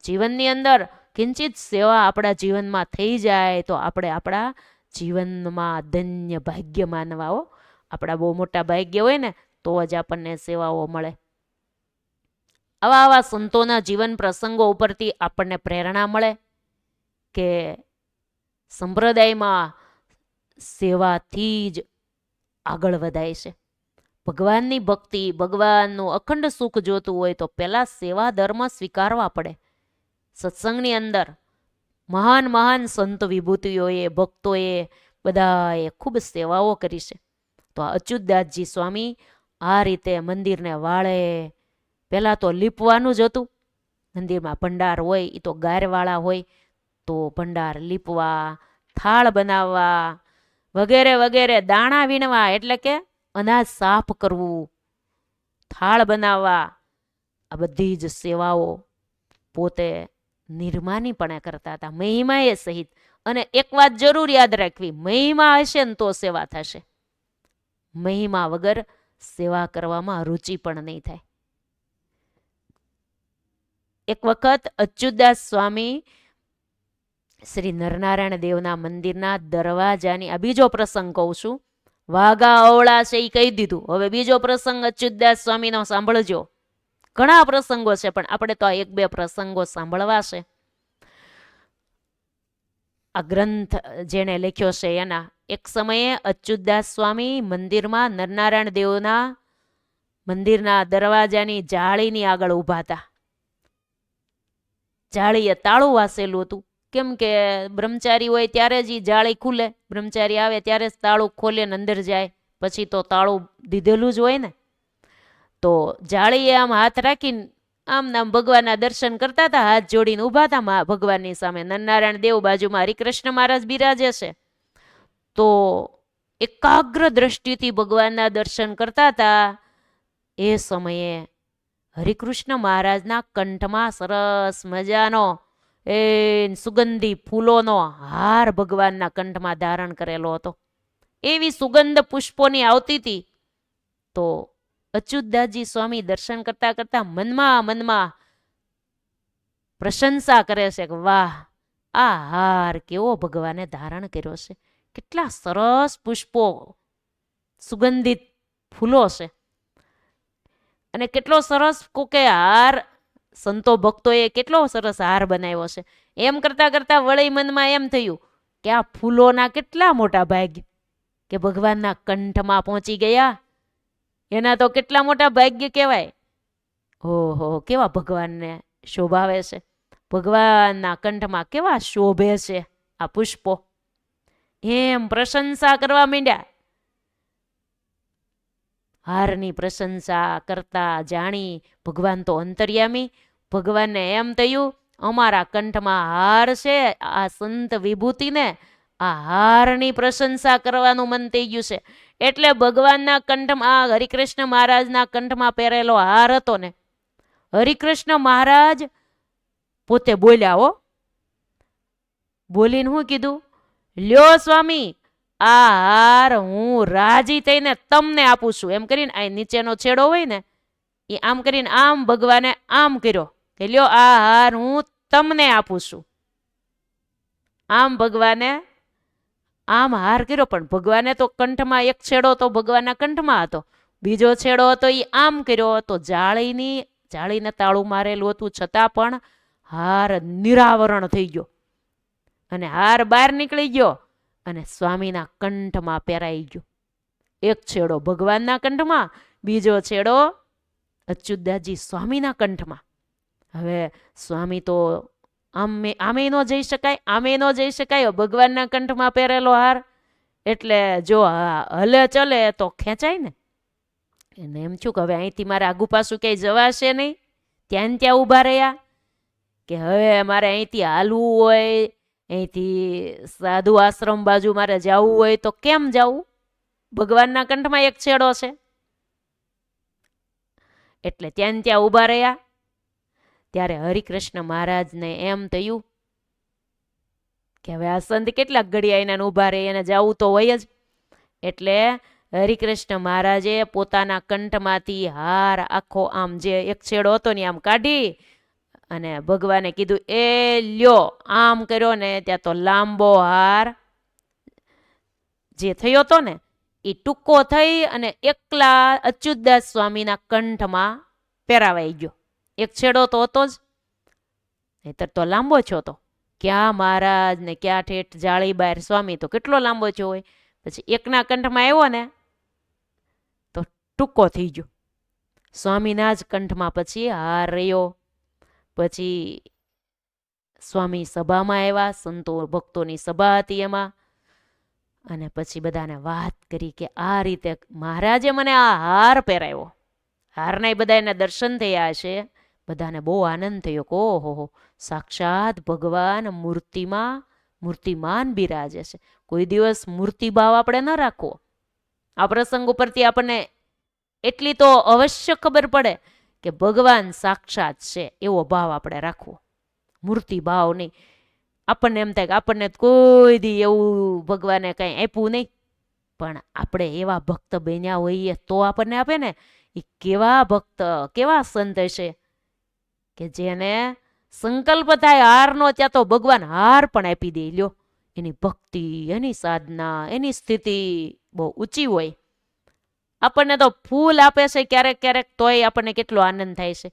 Speaker 1: જીવનની અંદર કિંચિત સેવા આપણા જીવનમાં થઈ જાય તો આપણે આપણા જીવનમાં ધન્ય ભાગ્ય માનવાઓ. આપણા બહુ મોટા ભાગ્ય હોય ને તો જ આપણને સેવાઓ મળે. આવા આવા સંતોના જીવન પ્રસંગો ઉપરથી આપણને પ્રેરણા મળે કે સંપ્રદાયમાં સેવાથી જ આગળ વધાય છે. ભગવાનની ભક્તિ, ભગવાનનું અખંડ સુખ જોતું હોય તો પહેલા સેવા ધર્મ સ્વીકારવા પડે. સત્સંગની અંદર મહાન મહાન સંત વિભૂતિઓએ, ભક્તોએ બધાએ ખૂબ સેવાઓ કરી છે. તો અચ્યુતદાસજી સ્વામી આ રીતે મંદિરને વાળે. પહેલાં તો લીપવાનું જ હતું. મંદિરમાં ભંડાર હોય એ તો ગારવાળા હોય તો ભંડાર લીપવા, થાળ બનાવવા વગેરે વગેરે, દાણા વીણવા એટલે કે અનાજ સાફ કરવું, થાળ બનાવવા, આ બધી જ સેવાઓ પોતે નિર્માનીપણે કરતા હતા, મહિમાએ સહિત. અને એક વાત જરૂર યાદ રાખવી, મહિમા હશે ને તો સેવા થશે. મહિમા વગર સેવા કરવામાં રુચિ પણ નહીં થાય. એક વખત અચ્યુતદાસ સ્વામી શ્રી નરનારાયણ દેવના મંદિરના દરવાજાની, આ બીજો પ્રસંગ કહું છું, વાઘા અવળા છે એ કહી દીધું. હવે બીજો પ્રસંગ અચ્યુતદાસ સ્વામીનો સાંભળજો. ઘણા પ્રસંગો છે પણ આપણે તો આ એક બે પ્રસંગો સાંભળવા છે. આ ગ્રંથ જેને લખ્યો છે એના, એક સમયે અચ્યુતદાસ સ્વામી મંદિરમાં નરનારાયણ દેવના મંદિરના દરવાજાની જાળીની આગળ ઊભા હતા. જાળીએ તાળું વાસેલું હતું. કેમ કે બ્રહ્મચારી હોય ત્યારે જ જાળી ખુલે, બ્રહ્મચારી આવે ત્યારે જ તાળું ખોલે ને અંદર જાય, પછી તો તાળું દીધેલું જ હોય ને. તો જાળીએ આમ હાથ રાખીને આમ નામ ભગવાનના દર્શન કરતા હતા, હાથ જોડીને ઊભા હતા ભગવાનની સામે. નરનારાયણ દેવ બાજુમાં હરિકૃષ્ણ મહારાજ બિરાજે છે. તો એકાગ્ર દ્રષ્ટિથી ભગવાનના દર્શન કરતા હતા. એ સમયે હરિકૃષ્ણ મહારાજના કંઠમાં સરસ મજાનો એ સુગંધી ફૂલોનો હાર ભગવાનના કંઠમાં ધારણ કરેલો હતો. એવી સુગંધ પુષ્પોની આવતી હતી. તો અચ્યુતદાસજી સ્વામી દર્શન કરતા કરતા મનમાં પ્રશંસા કરે છે કે વાહ, આ હાર કેવો ભગવાને ધારણ કર્યો છે, કેટલા સરસ પુષ્પો, સુગંધિત ફૂલો છે, અને કેટલો સરસ કોકે હાર, સંતો ભક્તોએ કેટલો સરસ હાર બનાવ્યો છે. એમ કરતા કરતા વળી મનમાં એમ થયું કે આ ફૂલોના કેટલા મોટા ભાગ્ય કે ભગવાનના કંઠમાં પહોંચી ગયા. એના તો કેટલા મોટા ભાગ્ય કહેવાય. ઓહો, કેવા ભગવાનને શોભાવે છે, ભગવાનના કંઠમાં કેવા શોભે છે આ પુષ્પો. એમ પ્રશંસા કરવા માંડ્યા. હારની પ્રશંસા કરતા જાણી ભગવાન તો અંતર્યામી. ભગવાનને એમ થયું અમારા કંઠમાં હાર છે, આ સંત વિભૂતિને આ હારની પ્રશંસા કરવાનું મન થઈ ગયું છે. એટલે ભગવાનના કંઠમાં, હરિકૃષ્ણ મહારાજના કંઠમાં પહેરેલો હાર હતો ને, હરિકૃષ્ણ મહારાજ પોતે બોલ્યા. હો, બોલીને શું કીધું? લ્યો સ્વામી, આ હાર હું રાજી થઈને તમને આપું છું. એમ કરીને આ નીચેનો છેડો હોય ને એ આમ કરીને આમ ભગવાને આમ કર્યો કે લ્યો આ હાર હું તમને આપું છું. આમ ભગવાને આમ હાર કર્યો, પણ ભગવાને તો કંઠમાં એક છેડો તો ભગવાનના કંઠમાં હતો, બીજો છેડો હતો એ આમ કર્યો. તો જાળીને તાળું મારેલું હતું છતાં પણ હાર નિરાવરણ થઈ ગયો અને હાર બહાર નીકળી ગયો અને સ્વામીના કંઠમાં પહેરાઈ ગયો. એક છેડો ભગવાનના કંઠમાં, બીજો છેડો અચ્યુતદાસજી સ્વામીના કંઠમાં. હવે સ્વામી તો આમે ન જઈ શકાય, આમે ન જઈ શકાય, ભગવાનના કંઠમાં પહેરેલો હાર એટલે જો હલે ચલે તો ખેંચાય ને. એને એમ છું કે હવે અહીંથી મારે આગુ પાછું ક્યાંય જવાશે નહીં. ત્યાં ઊભા રહ્યા કે હવે મારે અહીંથી હાલવું હોય, અહીંથી સાધુ આશ્રમ બાજુ મારે જવું હોય તો કેમ જવું? ભગવાનના કંઠમાં એક છેડો છે. એટલે ત્યાં ઊભા રહ્યા. ત્યારે હરિકૃષ્ણ મહારાજને એમ થયું કે હવે આ સંત કેટલાક ઘડિયા એને ઊભા રહે, એને જવું તો હોય જ. એટલે હરિકૃષ્ણ મહારાજે પોતાના કંઠમાંથી હાર આખો આમ જે એક છેડો હતો ને આમ કાઢી અને ભગવાને કીધું એ લ્યો, આમ કર્યો ને ત્યાં તો લાંબો હાર જે થયો હતો ને એ ટૂંકો થઈ અને એકલા અચ્યુતદાસ સ્વામીના કંઠમાં પહેરાવાઈ ગયો. એક છેડો તો હતો જ, નહીતર તો લાંબો છો તો ક્યાં મહારાજ ને ક્યાં ઠેઠ જાળીબાર સ્વામી તો કેટલો લાંબો છો હોય. પછી એકના કંઠમાં આવ્યો ને તો ટૂંકો થઈ ગયો. સ્વામીના જ કંઠમાં પછી હાર રહ્યો. પછી સ્વામી સભામાં આવ્યા, સંતો ભક્તોની સભા હતી એમાં, અને પછી બધાને વાત કરી કે આ રીતે મહારાજે મને આ હાર પહેરાવ્યો. હારના બધા એને દર્શન થયા છે, બધાને બહુ આનંદ થયો કે ઓહો સાક્ષાત ભગવાન મૂર્તિમાન બિરાજે છે. કોઈ દિવસ મૂર્તિ ભાવ આપણે ન રાખવો. આ પ્રસંગ ઉપરથી આપણને એટલી તો અવશ્ય ખબર પડે કે ભગવાન સાક્ષાત છે એવો ભાવ આપણે રાખવો, મૂર્તિ ભાવ નહીં. આપણને એમ થાય કે આપણને કોઈ દી એવું ભગવાને કંઈ આપ્યું નહીં, પણ આપણે એવા ભક્ત બન્યા હોઈએ તો આપણને આપે ને. એ કેવા ભક્ત, કેવા સંત હશે કે જેને સંકલ્પ થાય હારનો, ત્યાં તો ભગવાન હાર પણ આપી દે. લ્યો, એની ભક્તિ, એની સાધના, એની સ્થિતિ બહુ ઊંચી હોય. આપણને તો ફૂલ આપે છે ક્યારેક ક્યારેક, તોય આપણને કેટલો આનંદ થાય છે.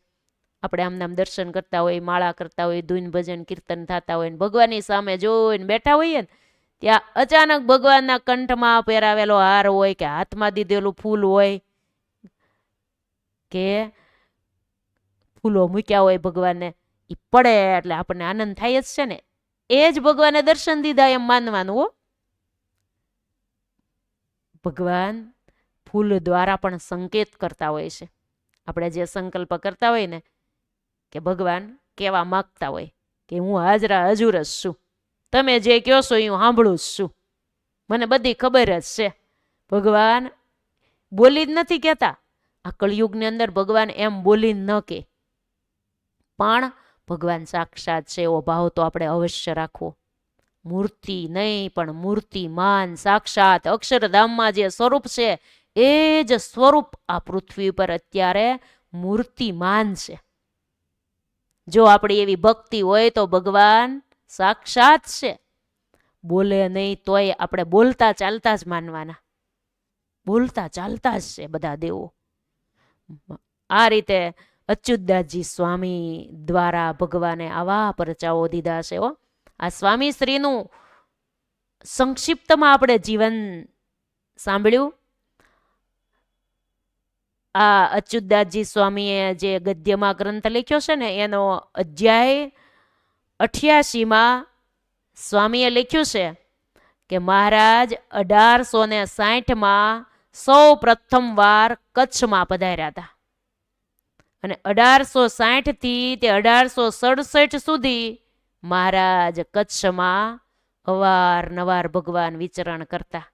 Speaker 1: આપણે આમનામ દર્શન કરતા હોય, માળા કરતા હોય, ધૂન ભજન કીર્તન થતા હોય, ભગવાનની સામે જોઈને બેઠા હોઈએ ને ત્યાં અચાનક ભગવાનના કંઠમાં પહેરાવેલો હાર હોય કે હાથમાં દીધેલું ફૂલ હોય કે ફૂલો મૂક્યા હોય ભગવાનને, એ પડે એટલે આપણને આનંદ થાય જ છે ને. એ જ ભગવાને દર્શન દીધા એમ માનવાનું. હો, ભગવાન ફૂલ દ્વારા પણ સંકેત કરતા હોય છે. આપણે જે સંકલ્પ કરતા હોય ને કે ભગવાન કેવા માગતા હોય કે હું હાજરા હજુર જ છું, તમે જે કહો છો એ હું સાંભળું જ છું, મને બધી ખબર જ છે. ભગવાન બોલી જ નથી કહેતા. આ કળિયુગની અંદર ભગવાન એમ બોલી ન કે, પણ ભગવાન સાક્ષાત છે એવો ભાવ તો આપણે અવશ્ય રાખવો. મૂર્તિ નહીં પણ મૂર્તિમાન સાક્ષાત અક્ષરધામમાં જે સ્વરૂપ છે એ જ સ્વરૂપ આ પૃથ્વી પર અત્યારે મૂર્તિમાન છે. જો આપણી એવી ભક્તિ હોય તો ભગવાન સાક્ષાત છે. બોલે નહીં તોય આપણે બોલતા ચાલતા જ માનવાના, બોલતા ચાલતા જ છે બધા દેવો. આ રીતે અચ્યુતદાસજી સ્વામી દ્વારા ભગવાને આવા પરચાઓ દીધા છે. આ સ્વામી શ્રીનું સંક્ષિપ્તમાં આપણે જીવન સાંભળ્યું. આ અચ્યુતદાસજી સ્વામીએ જે ગદ્યમાં ગ્રંથ લખ્યો છે ને એનો અધ્યાય 88માં સ્વામીએ લખ્યું છે કે મહારાજ 1860માં સૌ પ્રથમ વાર કચ્છમાં પધાર્યા હતા, અને 1860 થી તે 1867 સુધી મહારાજ કચ્છમાં અવારનવાર ભગવાન વિચરણ કરતા.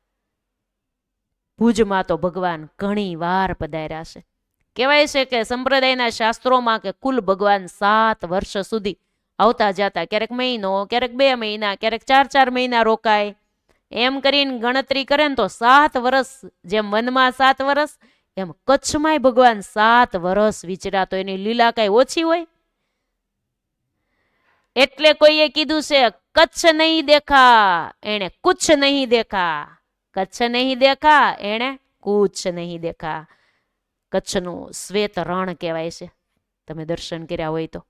Speaker 1: ભુજમાં તો ભગવાન ઘણી વાર પધાર્યા છે. કહેવાય છે કે સંપ્રદાયના શાસ્ત્રોમાં કે કુલ ભગવાન 7 વર્ષ સુધી આવતા જતા, ક્યારેક મહિનો, ક્યારેક 2 મહિના, ક્યારેક 4 મહિના રોકાય. એમ કરીને ગણતરી કરે ને તો 7 વર્ષ, જેમ વનમાં 7 વર્ષ એમ કચ્છમાંય ભગવાન 7 વર્ષ વિચર્યા. તો એની લીલા કઈ ઓછી હોય? એટલે કોઈએ કીધું છે કચ્છ નહીં દેખા એને કુછ નહીં દેખા, કચ્છ નહીં દેખા એને કુછ નહીં દેખા. કચ્છનું શ્વેત રણ કહેવાય છે. તમે દર્શન કર્યા હોય તો.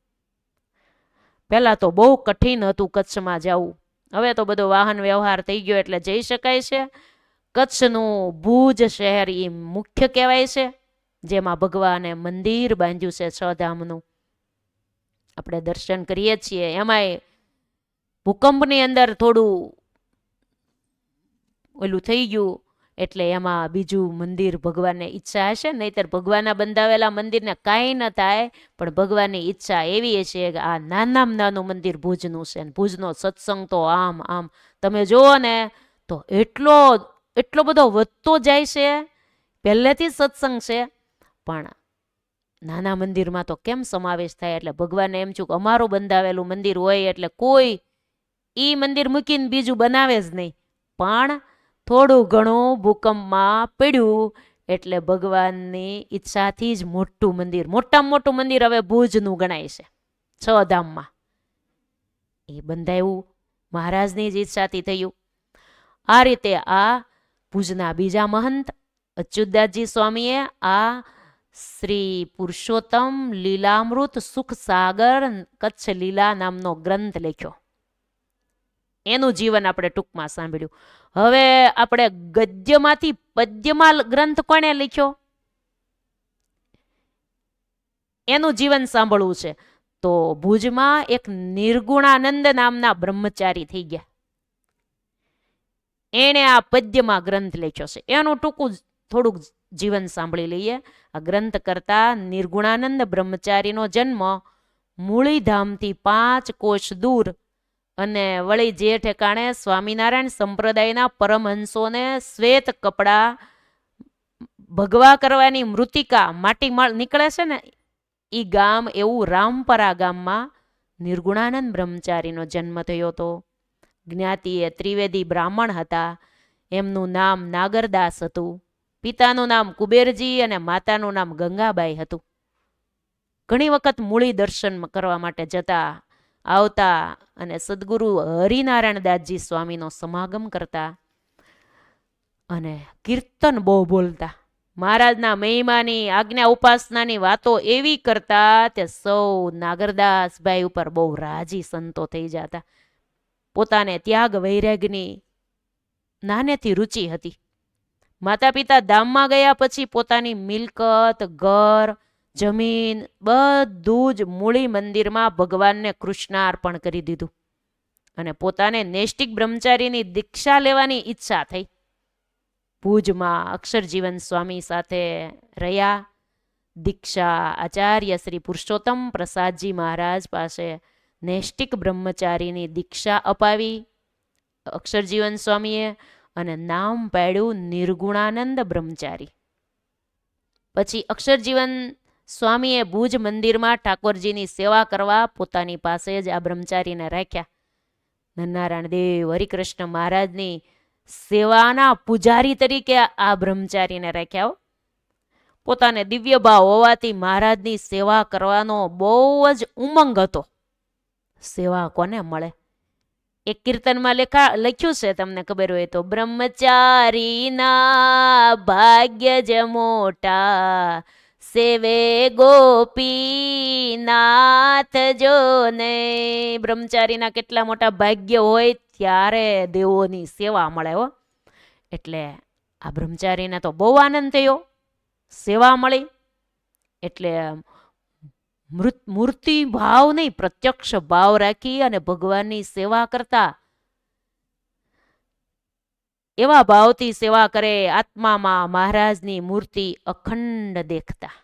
Speaker 1: પહેલા તો બહુ કઠિન હતું કચ્છમાં જવું. હવે તો બધો વાહન વ્યવહાર થઈ ગયો એટલે જઈ શકાય છે. કચ્છનું ભુજ શહેર એ મુખ્ય કહેવાય છે, જેમાં ભગવાને મંદિર બાંધ્યું છે 6 ધામનું. આપણે દર્શન કરીએ છીએ. એમાંય ભૂકંપની અંદર થોડું ઓલું થઈ ગયું એટલે એમાં બીજું મંદિર ભગવાનને ઈચ્છા હશે, નહીતર ભગવાનના બંધાવેલા મંદિરને કાંઈ ન થાય. પણ ભગવાનની ઈચ્છા એવી છે કે આ નાનામાં નાનું મંદિર ભુજનું છે. ભુજનો સત્સંગ તો આમ તમે જુઓ ને તો એટલો બધો વધતો જાય છે. પહેલેથી સત્સંગ છે, પણ નાના મંદિરમાં તો કેમ સમાવેશ થાય? એટલે ભગવાનને એમ છું કે અમારું બંધાવેલું મંદિર હોય એટલે કોઈ ઈ મંદિર મૂકીને બીજું બનાવે જ નહીં, પણ થોડું ઘણું ભૂકંપમાં પડ્યું એટલે ભગવાનની ઈચ્છાથી જ મોટું મંદિર, મોટામાં મોટું મંદિર હવે ભુજનું ગણાય છે 6 ધામમાં. એ બંધાયું મહારાજની જ ઈચ્છાથી થયું. આ રીતે આ ભુજના બીજા મહંત અચ્યુતદાસજી સ્વામીએ આ શ્રી પુરુષોત્તમ લીલામૃત સુખ સાગર કચ્છ લીલા નામનો ગ્રંથ લખ્યો. એનું જીવન આપણે ટૂંકમાં સાંભળ્યું. હવે આપણે ગદ્યમાંથી પદ્યમાં ગ્રંથ કોણે લખ્યો એનું જીવન સાંભળવું છે. તો ભુજમાં એક નિર્ગુણાનંદ નામના બ્રહ્મચારી થઈ ગયા. એણે આ પદ્યમાં ગ્રંથ લખ્યો છે. એનું ટૂંકું થોડુંક જીવન સાંભળી લઈએ. આ ગ્રંથ કરતા નિર્ગુણાનંદ બ્રહ્મચારીનો જન્મ મૂળીધામથી 5 કોશ દૂર અને વળી જે ઠેકાણે સ્વામિનારાયણ સંપ્રદાયના પરમહંસોને શ્વેત કપડા ભગવા કરવાની મૃતિકા માટી નીકળે છે ને ઈ ગામ એવું રામપરા ગામમાં નિર્ગુણાનંદ બ્રહ્મચારીનો જન્મ થયો હતો. જ્ઞાતિએ ત્રિવેદી બ્રાહ્મણ હતા. એમનું નામ નાગરદાસ હતું. પિતાનું નામ કુબેરજી અને માતાનું નામ ગંગાબાઈ હતું. ઘણી વખત મૂળી દર્શન કરવા માટે જતા આવતા અને સદગુરુ હરિનારાયણ દાસજી સ્વામીનો સમાગમ કરતા અને કીર્તન બહુ બોલતા. મહારાજના મહિમાની આજ્ઞા ઉપાસનાની વાતો એવી કરતા તે સૌ નાગરદાસભાઈ ઉપર બહુ રાજી સંતો થઈ જતા. પોતાને ત્યાગ વૈરાગની નાનેથી રુચિ હતી. માતા પિતા ધામમાં ગયા પછી પોતાની મિલકત, ઘર, જમીન બધું જ મૂળી મંદિરમાં ભગવાનને કૃષ્ણાર્પણ કરી દીધું અને પોતાને નૈષ્ટિક બ્રહ્મચારીની દીક્ષા લેવાની ઈચ્છા થઈ. ભુજમાં અક્ષરજીવન સ્વામી સાથે રહ્યા. દીક્ષા આચાર્ય શ્રી પુરુષોત્તમ પ્રસાદજી મહારાજ પાસે નૈષ્ટિક બ્રહ્મચારીની દીક્ષા અપાવી અક્ષરજીવન સ્વામીએ અને નામ પાડ્યું નિર્ગુણાનંદ બ્રહ્મચારી. પછી અક્ષરજીવન સ્વામીએ ભુજ મંદિરમાં ઠાકોરજીની સેવા કરવા પોતાની પાસે જ આ બ્રહ્મચારીને રાખ્યા. નરનારાયણ દેવ હરિકૃષ્ણ મહારાજની સેવાના પૂજારી તરીકે આ બ્રહ્મચારીને રાખ્યા. પોતાને દિવ્ય ભાવ હોવાથી મહારાજની સેવા કરવાનો બહુ જ ઉમંગ હતો. સેવા કોને મળે? એક કીર્તનમાં લખ્યું છે, તમને ખબર હોય તો, બ્રહ્મચારીના ભાગ્ય જ મોટા સેવે ગોપીનાથ જો ને. બ્રહ્મચારીના કેટલા મોટા ભાગ્ય હોય ત્યારે દેવોની સેવા મળે હો. એટલે આ બ્રહ્મચારીને તો બહુ આનંદ થયો, સેવા મળી. એટલે મૂર્તિ ભાવ નહીં, પ્રત્યક્ષ ભાવ રાખી અને ભગવાનની સેવા કરતા. એવા ભાવથી સેવા કરે. આત્મામાં મહારાજની મૂર્તિ અખંડ દેખતા.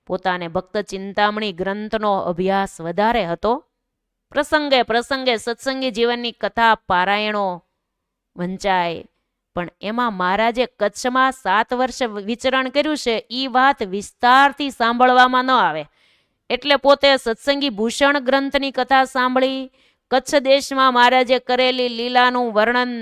Speaker 1: પોતાને ભક્ત ચિંતામણી ગ્રંથનો અભ્યાસ વધારે હતો. પ્રસંગે પ્રસંગે સત્સંગી જીવનની કથા પારાયણો વંચાય. પણ એમાં મહારાજે કચ્છમાં 7 વર્ષ વિચરણ કર્યું છે એ વાત વિસ્તારથી સાંભળવામાં ન આવે. એટલે પોતે સત્સંગી ભૂષણ ગ્રંથની કથા સાંભળી. કચ્છ દેશમાં મહારાજે કરેલી લીલાનું વર્ણન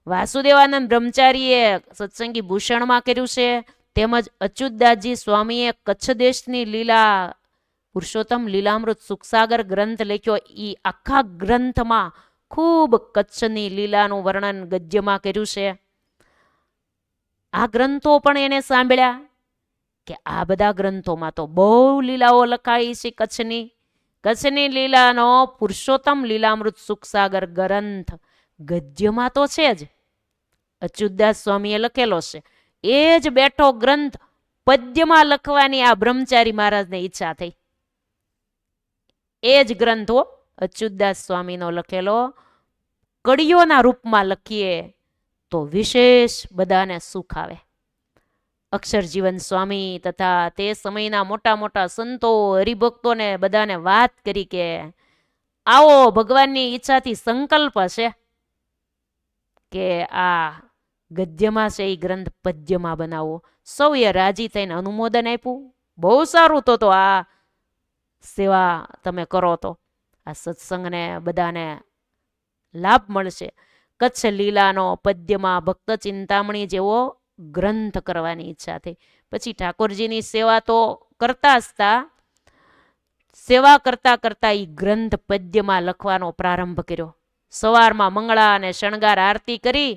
Speaker 1: વાસુદેવાનંદ બ્રહ્મચારીએ સત્સંગી ભૂષણમાં કર્યું છે. તેમજ અચ્યુતદાસજી સ્વામીએ કચ્છ દેશની લીલા પુરુષોત્તમ લીલામૃત સુખસાગર ગ્રંથ લખ્યો. એ આખા ગ્રંથમાં ખૂબ કચ્છની લીલાનું વર્ણન ગદ્યમાં કર્યું છે. આ ગ્રંથો પણ એને સાંભળ્યા કે આ બધા ગ્રંથોમાં તો બહુ લીલાઓ લખાઈ છે કચ્છની. કચ્છની લીલાનો પુરુષોત્તમ લીલામૃત સુખસાગર ગ્રંથ ગદ્યમાં તો છે જ, અચ્યુતદાસ સ્વામીએ લખેલો છે. એ જ બેઠો ગ્રંથ પદ્યમાં લખવાની આ બ્રહ્મચારી મહારાજને ઈચ્છા થઈ. એ જ ગ્રંથો અચ્યુતદાસ સ્વામીનો લખેલો કડીઓના રૂપમાં લખીએ તો વિશેષ બધાને સુખ આવે. અક્ષરજીવન સ્વામી તથા તે સમયના મોટા મોટા સંતો હરિભક્તોને બધાને વાત કરી કે આવો, ભગવાનની ઈચ્છાથી સંકલ્પ છે કે આ ગદ્યમાં છે એ ગ્રંથ પદ્યમાં બનાવો. સૌએ રાજી થઈને અનુમોદન આપ્યું. બહુ સારું તો આ સેવા તમે કરો તો આ સત્સંગને બધાને લાભ મળશે. કચ્છ લીલાનો પદ્યમાં ભક્ત ચિંતામણી જેવો ગ્રંથ કરવાની ઈચ્છા થઈ. પછી ઠાકોરજીની સેવા તો કરતા જ હતા, સેવા કરતા કરતા એ ગ્રંથ પદ્યમાં લખવાનો પ્રારંભ કર્યો. સવારમાં મંગળા અને શણગાર આરતી કરી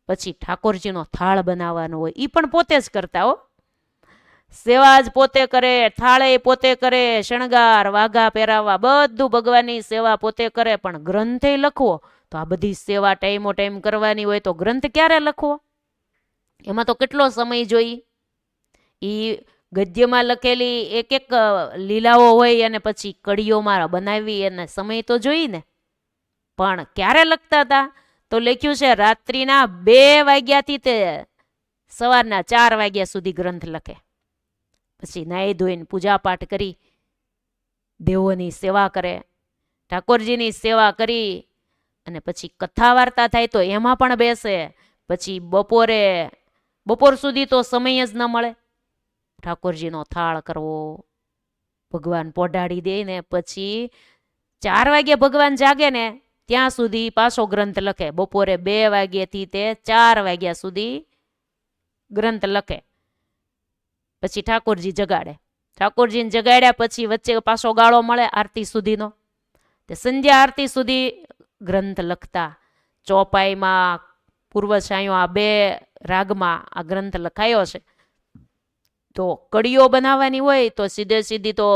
Speaker 1: પછી ઠાકોરજીનો થાળ બનાવવાનો હોય, એ પણ પોતે જ કરતા હો. સેવા જ પોતે કરે, થાળે પોતે કરે, શણગાર વાઘા પહેરાવવા બધું ભગવાનની સેવા પોતે કરે, પણ ગ્રંથે લખવો તો આ બધી સેવા ટાઈમો ટાઈમ કરવાની હોય તો ગ્રંથ ક્યારે લખવો? એમાં તો કેટલો સમય જોઈ. એ ગદ્યમાં લખેલી એક એક લીલાઓ હોય અને પછી કડીઓમાં બનાવી એને સમય તો જોઈ ને. પણ ક્યારે લખતા હતા? તો લખ્યું છે રાત્રિના 2 વાગ્યાથી તે સવારના 4 વાગ્યા સુધી ગ્રંથ લખે. પછી નાહી ધોઈને પૂજા પાઠ કરી, દેવોની સેવા કરે, ઠાકોરજીની સેવા કરી અને પછી કથા વાર્તા થાય તો એમાં પણ બેસે. પછી બપોર સુધી તો સમય જ ન મળે. ઠાકોરજીનો થાળ કરવો, ભગવાન પોઢાડી દે ને પછી 4 વાગે ભગવાન જાગે ને ત્યાં સુધી પાછો ગ્રંથ લખે. બપોરે 2 વાગ્યાથી તે 4 વાગ્યા સુધી ગ્રંથ લખે. પછી ઠાકોરજી જગાડે. ઠાકોરજીને જગાડ્યા પછી વચ્ચે પાછો ગાળો મળે આરતી સુધીનો. તે સંધ્યા આરતી સુધી ગ્રંથ લખતા. ચોપાઈમાં, પૂર્વછાયો આ 2 રાગમાં આ ગ્રંથ લખાયો છે. તો કડીઓ બનાવવાની હોય તો સીધી તો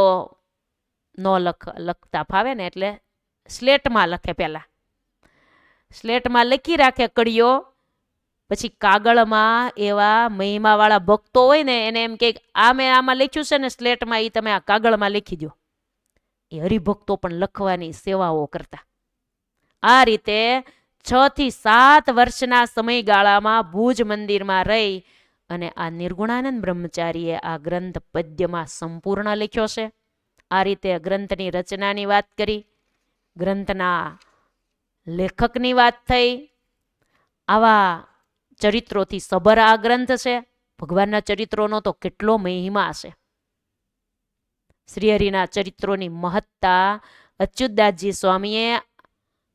Speaker 1: ન લખતા ફાવે ને, એટલે સ્લેટમાં લખે. પહેલા સ્લેટમાં લખી રાખે કડીઓ. પછી કાગળમાં એવા મહિમાવાળા ભક્તો હોય ને એને એમ કે આમાં લખ્યું છે ને સ્લેટમાં, એ તમે આ કાગળમાં લખી દો. એ હરિભક્તો પણ લખવાની સેવાઓ કરતા. આ રીતે 6 થી 7 વર્ષના સમયગાળામાં ભુજ મંદિરમાં રહી અને આ નિર્ગુણાનંદ બ્રહ્મચારીએ આ ગ્રંથ પદ્યમાં સંપૂર્ણ લખ્યો છે. આ રીતે ગ્રંથની રચનાની વાત કરી, ગ્રંથના લેખકની વાત થઈ. આવા ચરિત્રોથી સભર આ ગ્રંથ છે. ભગવાનના ચરિત્રોનો તો કેટલો મહિમા છે. શ્રીહરિના ચરિત્રોની મહત્તા અચ્યુતદાસજી સ્વામીએ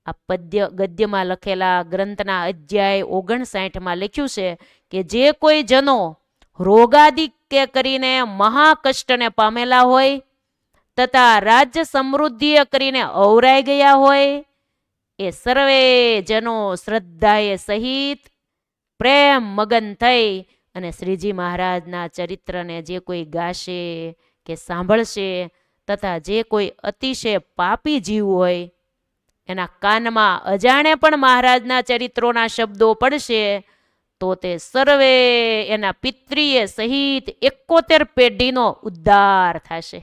Speaker 1: આ ગદ્યમાં લખેલા ગ્રંથના અધ્યાય 59માં લખ્યું છે કે જે કોઈ જનો રોગાદિ કે કરીને મહાકષ્ટને પામેલા હોય તથા રાજ્ય સમૃદ્ધિ કરીને અવરાઈ ગયા હોય, એ સર્વે જનો શ્રદ્ધાએ સહિત પ્રેમ મગન થઈ અને શ્રીજી મહારાજના ચરિત્રને જે કોઈ ગાશે કે સાંભળશે, તથા જે કોઈ અતિશય પાપી જીવ હોય એના કાનમાં અજાણે પણ મહારાજના ચરિત્રોના શબ્દો પડશે તો તે સર્વે એના પિતૃએ સહિત 71 પેઢીનો ઉદ્ધાર થશે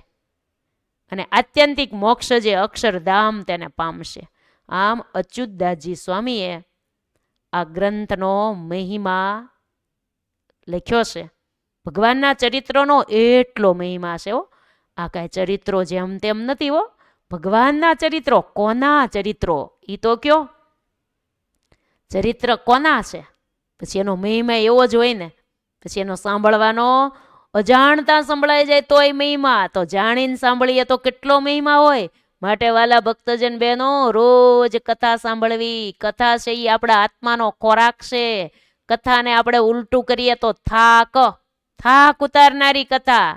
Speaker 1: અને આત્યંતિક મોક્ષ જે અક્ષરધામ તેને પામશે. આમ અચ્યુતદાસજી સ્વામીએ આ ગ્રંથનો મહિમા લખ્યો છે. ભગવાનના ચરિત્રનો એટલો મહિમા છે. આ કાંઈ ચરિત્રો જેમ તેમ નથી હો. ભગવાનના ચરિત્રો. કોના ચરિત્રો? ઈ તો કયો ચરિત્ર કોના છે? પછી એનો મહિમા એવો જ હોય ને. પછી એનો સાંભળવાનો અજાણતા સંભળાઈ જાય તોય મહિમા, તો જાણીને સાંભળીએ તો કેટલો મહિમા હોય. માટે વાલા ભક્તજન બહેનો, રોજ કથા સાંભળવી. કથા છે એ આપણા આત્માનો ખોરાક છે. કથાને આપણે ઉલટું કરીએ તો થાક ઉતારનારી કથા.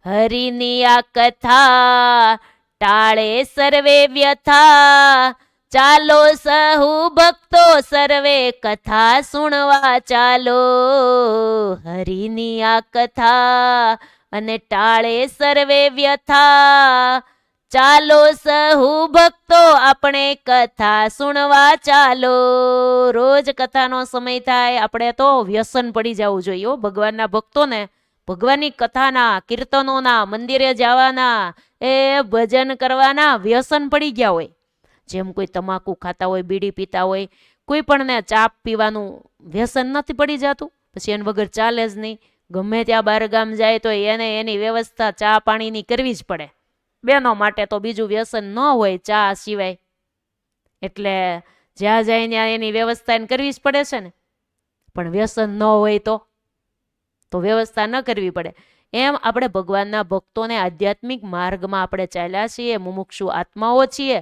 Speaker 1: હરિની આ કથા ટાળે સર્વે વ્યથા, ચાલો સહુ ભક્તો સર્વે કથા સુણવા ચાલો. હરિની આ કથા અને ટાળે સર્વે વ્યથા, ચાલો સહુ ભક્તો આપણે કથા સુણવા ચાલો. રોજ કથાનો સમય થાય આપણે તો વ્યસન પડી જવું જોઈએ ભગવાનના ભક્તોને. ભગવાનની કથાના, કીર્તનોના, મંદિરે જવાના, એ ભજન કરવાના વ્યસન પડી ગયા હોય. જેમ કોઈ તમાકુ ખાતા હોય, બીડી પીતા હોય, કોઈ પણને ચા પીવાનું વ્યસન નથી પડી જતું, પછી એને વગર ચાલે જ નહીં. ગમે ત્યાં બહારગામ જાય તો એને એની વ્યવસ્થા ચા પાણીની કરવી જ પડે. બહેનો માટે તો બીજું વ્યસન ન હોય ચા સિવાય, એટલે જ્યાં જાય ત્યાં એની વ્યવસ્થા એને કરવી જ પડે છે ને. પણ વ્યસન ન હોય તો વ્યવસ્થા ન કરવી પડે. એમ આપણે ભગવાનના ભક્તોને આધ્યાત્મિક માર્ગમાં આપણે ચાલ્યા છીએ, મુમુક્ષુ આત્માઓ છીએ.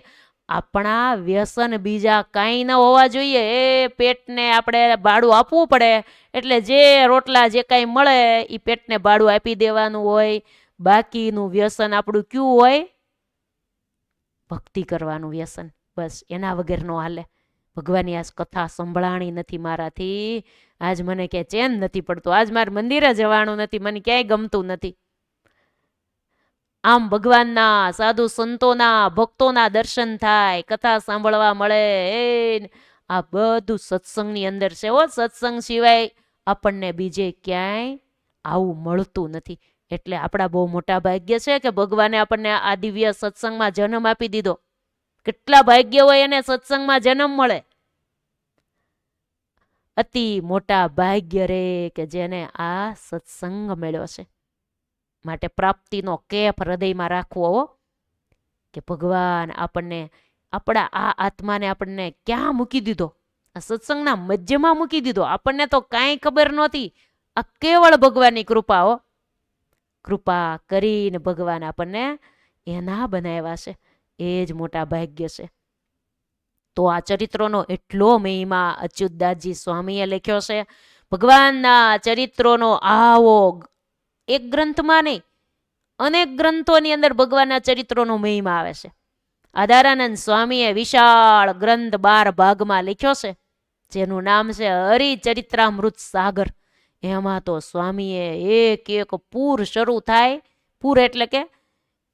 Speaker 1: આપણા વ્યસન બીજા કાંઈ ન હોવા જોઈએ. એ પેટને આપણે ભાડું આપવું પડે, એટલે જે રોટલા જે કાંઈ મળે એ પેટને ભાડું આપી દેવાનું હોય. બાકીનું વ્યસન આપણું કયું હોય? ભક્તિ કરવાનું વ્યસન. બસ એના વગર નો હાલે. ભગવાનની આજ કથા સંભળાણી નથી મારાથી, આજ મને ક્યાંય ચેન નથી પડતું, આજ મારે મંદિરે જવાનું નથી, મને ક્યાંય ગમતું નથી. આમ ભગવાનના સાધુ સંતોના ભક્તોના દર્શન થાય, કથા સાંભળવા મળે, આ બધું સત્સંગની અંદર છે. સત્સંગ સિવાય આપણને બીજે ક્યાંય આવું મળતું નથી. એટલે આપણા બહુ મોટા ભાગ્ય છે કે ભગવાને આપણને આ દિવ્ય સત્સંગમાં જન્મ આપી દીધો. કેટલા ભાગ્ય હોય એને સત્સંગમાં જન્મ મળે. અતિ મોટા ભાગ્ય રે કે જેને આ સત્સંગ મળ્યો છે. માટે પ્રાપ્તિનો કેફ હૃદયમાં રાખવો કે ભગવાન આપણને આપણા આ આત્માને આપણને ક્યાં મૂકી દીધો? આ સત્સંગના મધ્યમાં મૂકી દીધો. આપણને તો કાંઈ ખબર નહોતી. આ કેવળ ભગવાનની કૃપા હો. કૃપા કરીને ભગવાન આપણને એના બનાવ્યા છે. એ જ મોટા ભાગ્ય છે. તો આ ચરિત્રોનો એટલો મહિમા અચ્યુતદાસજી સ્વામીએ લખ્યો છે. ભગવાનના ચરિત્રોનો આવો એક ગ્રંથમાં નહીં, અનેક ગ્રંથોની અંદર ભગવાનના ચરિત્રોનો મહિમા આવે છે. આધારાનંદ સ્વામીએ વિશાળ ગ્રંથ 12 ભાગમાં લખ્યો છે, જેનું નામ છે હરિચરિત્રામૃત સાગર. એમાં તો સ્વામીએ એક એક પૂર શરૂ થાય, પૂર એટલે કે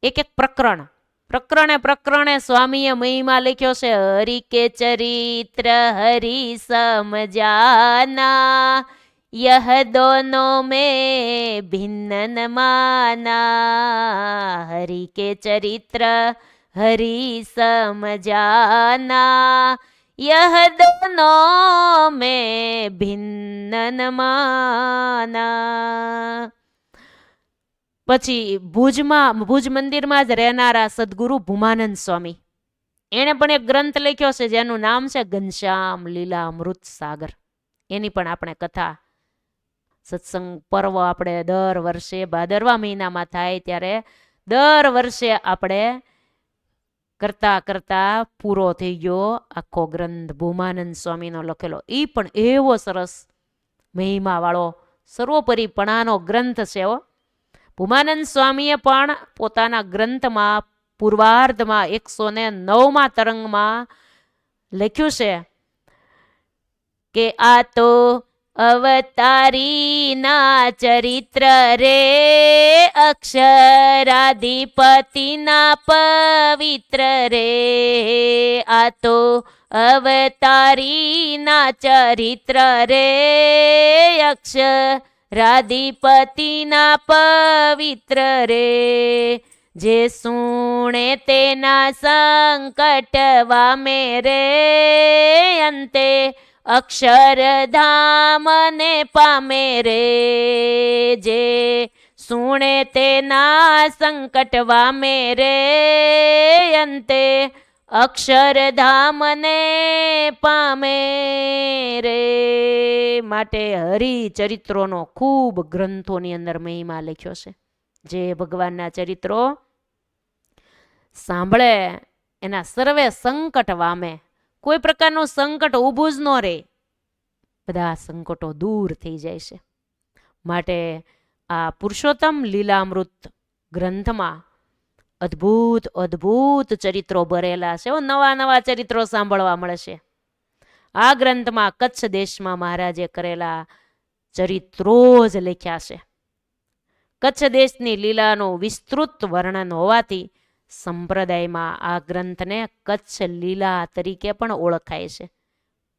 Speaker 1: એક એક પ્રકરણે સ્વામીએ મહિમા લખ્યો છે. હરિ કે ચરિત્ર હરિ સમજાના, यह दोनों में भिन्न न माना, हरि के चरित्र हरि समझाना, यह दोनों में भिन्न न माना. પછી ભુજ મંદિરમાં જ રહેનારા સદગુરુ ભૂમાનંદ સ્વામી, એણે પણ એક ગ્રંથ લખ્યો છે જેનું નામ છે ઘનશ્યામ લીલામૃત સાગર. એની પણ આપણે કથા સત્સંગ પર્વ આપણે દર વર્ષે ભાદરવા મહિનામાં થાય ત્યારે દર વર્ષે આપણે કરતા કરતા પૂરો થઈ ગયો આખો ગ્રંથ ભૂમાનંદ સ્વામીનો લખેલો. એ પણ એવો સરસ મહિમા વાળો સર્વોપરીપણાનો ગ્રંથ છે. ભૂમાનંદ સ્વામીએ પણ પોતાના ગ્રંથમાં પૂર્વાર્ધમાં 109મા તરંગમાં લખ્યું છે કે આ તો અવતારીના ચરિત્ર રે, અક્ષરાધિપતિના પવિત્ર રે. આ તો અવતારીના ચરિત્ર રે, અક્ષરાધિપતિના પવિત્ર રે. જે સુણે તેના સંકટ વામે રે, અંતે અક્ષરધામને પામે રે. જે સુણે તેના સંકટ વામે રે, અંતે અક્ષરધામને પામે રે. માટે હરિચરિત્રોનો ખૂબ ગ્રંથોની અંદર મહિમા લખ્યો છે. જે ભગવાનના ચરિત્રો સાંભળે એના સર્વે સંકટ વામે. કોઈ પ્રકારનું સંકટ ઊભું જ ન રહે, બધા સંકટો દૂર થઈ જાય છે. માટે આ પુરુષોત્તમ લીલામૃત ગ્રંથમાં અદ્ભુત અદ્ભુત ચરિત્રો ભરેલા છે. નવા નવા ચરિત્રો સાંભળવા મળશે. આ ગ્રંથમાં કચ્છ દેશમાં મહારાજે કરેલા ચરિત્રો જ લખ્યા છે. કચ્છ દેશની લીલાનું વિસ્તૃત વર્ણન હોવાથી સંપ્રદાયમાં આ ગ્રંથને કચ્છ લીલા તરીકે પણ ઓળખાય છે.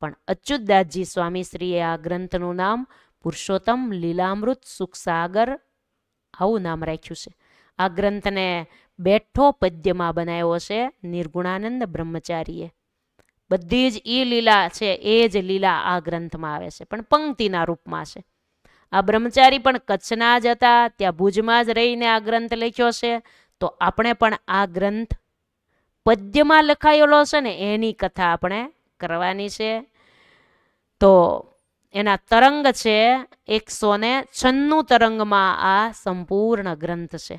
Speaker 1: પણ અચ્યુતદાસજી સ્વામીશ્રીએ આ ગ્રંથનું નામ પુરુષોત્તમ લીલામૃત સુખસાગર આવું નામ રાખ્યું છે. આ ગ્રંથને બેઠો પદ્યમાં બનાવ્યો છે નિર્ગુણાનંદ બ્રહ્મચારીએ. બધી જ ઈ લીલા છે એ જ લીલા આ ગ્રંથમાં આવે છે, પણ પંક્તિના રૂપમાં છે. આ બ્રહ્મચારી પણ કચ્છના જ હતા, ત્યાં ભુજમાં જ રહીને આ ગ્રંથ લખ્યો છે. તો આપણે પણ આ ગ્રંથ પદ્યમાં લખાયેલો છે ને એની કથા આપણે કરવાની છે. તો એના તરંગ છે 196 તરંગમાં આ સંપૂર્ણ ગ્રંથ છે.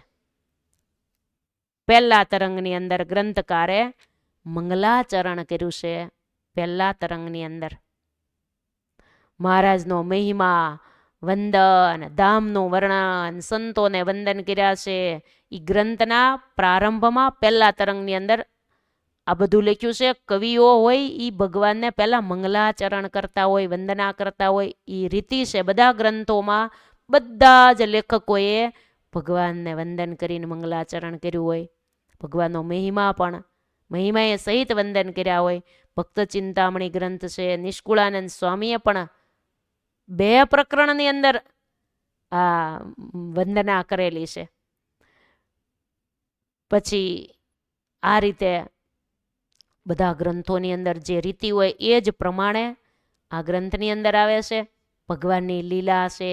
Speaker 1: પહેલા તરંગની અંદર ગ્રંથકારે મંગલાચરણ કર્યું છે પહેલા તરંગની અંદર. મહારાજનો મહિમા, વંદન, ધામનું વર્ણન, સંતોને વંદન કર્યા છે. એ ગ્રંથના પ્રારંભમાં પહેલા તરંગની અંદર આ બધું લખ્યું છે. કવિઓ હોય એ ભગવાનને પહેલા મંગલાચરણ કરતા હોય, વંદના કરતા હોય, એ રીતિ છે. બધા ગ્રંથોમાં બધા જ લેખકોએ ભગવાનને વંદન કરીને મંગલાચરણ કર્યું હોય. ભગવાનનો મહિમા પણ મહિમાએ સહિત વંદન કર્યા હોય. ભક્ત ચિંતામણી ગ્રંથ છે. નિષ્કુળાનંદ સ્વામીએ પણ 2 પ્રકરણની અંદર આ વંદના કરેલી છે. પછી આ રીતે બધા ગ્રંથોની અંદર જે રીતિ હોય એ જ પ્રમાણે આ ગ્રંથની અંદર આવે છે. ભગવાનની લીલા છે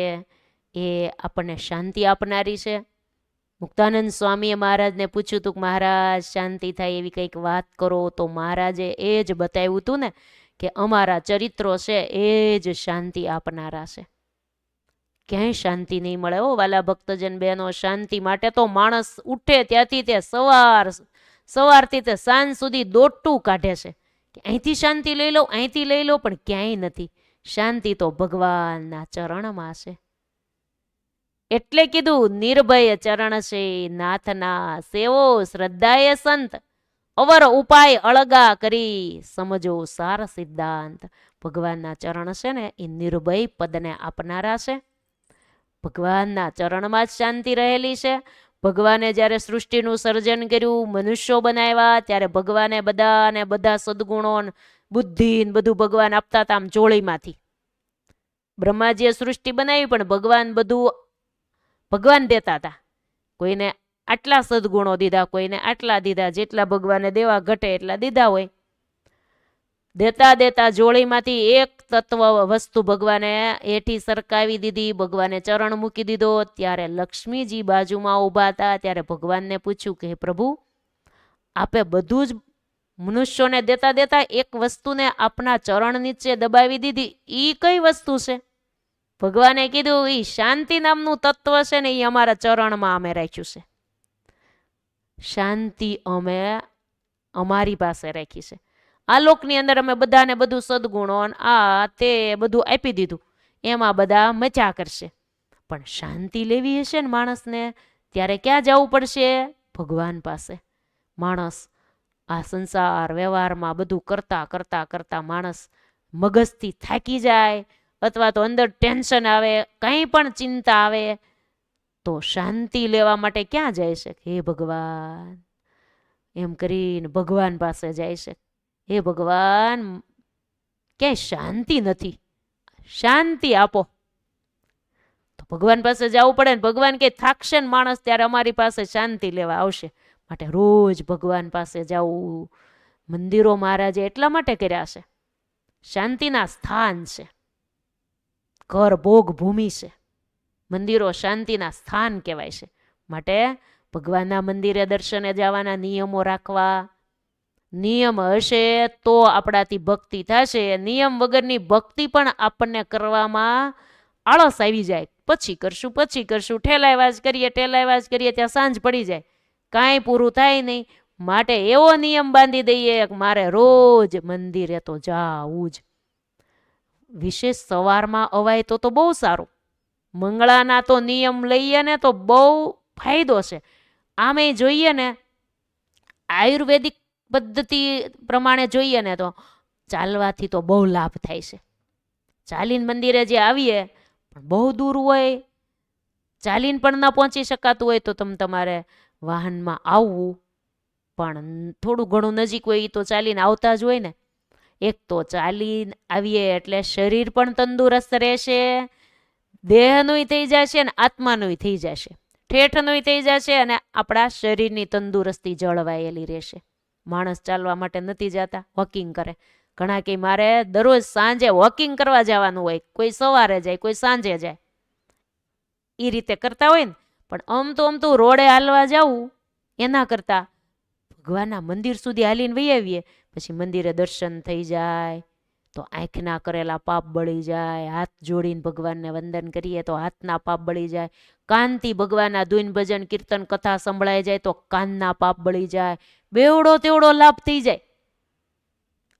Speaker 1: એ આપણને શાંતિ આપનારી છે. મુક્તાનંદ સ્વામીએ મહારાજને પૂછ્યું હતું કે મહારાજ શાંતિ થાય એવી કંઈક વાત કરો, તો મહારાજે એ જ બતાવ્યું હતું ને કે અમારા ચરિત્રો છે એ જ શાંતિ આપનારા છે. ક્યાંય શાંતિ નહીં મળે હો વાલા ભક્તજન બહેનો. શાંતિ માટે તો માણસ ઉઠે ત્યાંથી તે સવારથી તે સાંજ સુધી દોડતું કાઢે છે કે અહીંથી શાંતિ લઈ લો, અહીંથી લઈ લો, પણ ક્યાંય નથી. શાંતિ તો ભગવાનના ચરણમાં છે. એટલે કીધું નિર્ભય ચરણ છે નાથના, સેવો શ્રદ્ધાએ સંત, અવર ઉપાય અળગા કરી, સમજો સાર સિદ્ધાંત. ભગવાનના ચરણ છે ને એ નિર્ભય પદને આપનારા છે. ભગવાનના ચરણમાં જ શાંતિ રહેલી છે. ભગવાને જ્યારે સૃષ્ટિનું સર્જન કર્યું, મનુષ્યો બનાવ્યા, ત્યારે ભગવાને બધા સદગુણો, બુદ્ધિ બધું ભગવાન આપતા હતા આમ જોળીમાંથી. બ્રહ્માજીએ સૃષ્ટિ બનાવી પણ ભગવાન દેતા હતા. કોઈને આટલા સદગુણો દીધા, કોઈને આટલા દીધા, જેટલા ભગવાને દેવા ઘટે એટલા દીધા હોય. દેતા જોળીમાંથી એક તત્વ વસ્તુ ભગવાને હેઠી સરકાવી દીધી, ભગવાને ચરણ મૂકી દીધો. ત્યારે લક્ષ્મીજી બાજુમાં ઊભા હતા. ત્યારે ભગવાનને પૂછ્યું કે પ્રભુ, આપે બધું જ મનુષ્યોને દેતા એક વસ્તુને આપના ચરણ નીચે દબાવી દીધી, ઈ કઈ વસ્તુ છે? ભગવાને કીધું ઈ શાંતિ નામનું તત્વ છે ને, એ અમારા ચરણમાં અમે રાખ્યું છે. શાંતિ અમે અમારી પાસે રાખી છે. આ લોકની અંદર અમે બધાને બધું સદગુણો આ તે બધું આપી દીધું, એમાં બધા મચા કરશે. પણ શાંતિ લેવી હશે ને માણસને, ત્યારે ક્યાં જવું પડશે? ભગવાન પાસે. માણસ આ સંસાર વ્યવહારમાં બધું કરતા માણસ મગજથી થાકી જાય, અથવા તો અંદર ટેન્શન આવે, કંઈ પણ ચિંતા આવે, તો શાંતિ લેવા માટે ક્યાં જાય છે? હે ભગવાન એમ કરીને ભગવાન પાસે જાય છે. હે ભગવાન, ક્યાંય શાંતિ નથી, શાંતિ આપો. તો ભગવાન પાસે જવું પડે ને. ભગવાન કે થાકશે ને માણસ, ત્યારે અમારી પાસે શાંતિ લેવા આવશે. માટે રોજ ભગવાન પાસે જવું. મંદિરો મહારાજે એટલા માટે કર્યા છે, શાંતિના સ્થાન છે. ઘર ભોગ ભૂમિ છે, મંદિરો શાંતિના સ્થાન કહેવાય છે. માટે ભગવાનના મંદિરે દર્શને જવાના નિયમો રાખવા. નિયમ હશે તો આપણાથી ભક્તિ થશે. નિયમ વગરની ભક્તિ પણ આપણને કરવામાં આળસ આવી જાય. પછી કરશું, ઠેલાવાજ કરીએ ત્યાં સાંજ પડી જાય, કાંઈ પૂરું થાય નહીં. માટે એવો નિયમ બાંધી દઈએ કે મારે રોજ મંદિરે તો જાવું જ. વિશેષ સવારમાં અવાય તો બહુ સારું. મંગળાના તો નિયમ લઈએ ને તો બહુ ફાયદો છે. આમે જોઈએ ને આયુર્વેદિક પદ્ધતિ પ્રમાણે જોઈએ ને તો ચાલવાથી તો બહુ લાભ થાય છે. ચાલીને મંદિરે જે આવીએ પણ બહુ દૂર હોય, ચાલીને પણ ન પહોંચી શકાતું હોય, તો તમારે વાહનમાં આવવું. પણ થોડું ઘણું નજીક હોય એ તો ચાલીને આવતા જ હોય ને. એક તો ચાલીને આવીએ એટલે શરીર પણ તંદુરસ્ત રહેશે, દેહનું થઈ જશે ને આત્માનું થઈ જશે, ઠેઠનું થઈ જશે, અને આપણા શરીરની તંદુરસ્તી જળવાયેલી રહેશે. માણસ ચાલવા માટે નથી જતા, વોકિંગ કરે. ઘણા કે મારે દરરોજ સાંજે વોકિંગ કરવા જવાનું હોય, કોઈ સવારે જાય, કોઈ સાંજે જાય, એ રીતે કરતા હોય ને. પણ આમ તો રોડે હાલવા જવું એના કરતા ભગવાનના મંદિર સુધી હાલીને વહી આવીએ, પછી મંદિરે દર્શન થઈ જાય તો આંખના કરેલા પાપ બળી જાય. હાથ જોડીને ભગવાનને વંદન કરીએ તો હાથના પાપ બળી જાય. કાનથી ભગવાનના ધૂન ભજન કીર્તન કથા સંભળાઈ જાય તો કાનના પાપ બળી જાય. બેવડો તેવડો લાભ થઈ જાય.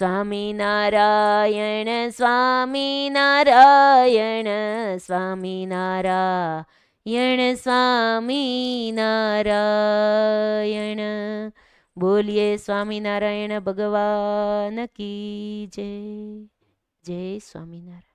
Speaker 1: સ્વામિનારાયણ સ્વામિનારાયણ સ્વામિનારાયણ સ્વામિનારાયણ. બોલીએ સ્વામિનારાયણ ભગવાન કી જય. જય સ્વામિનારાયણ.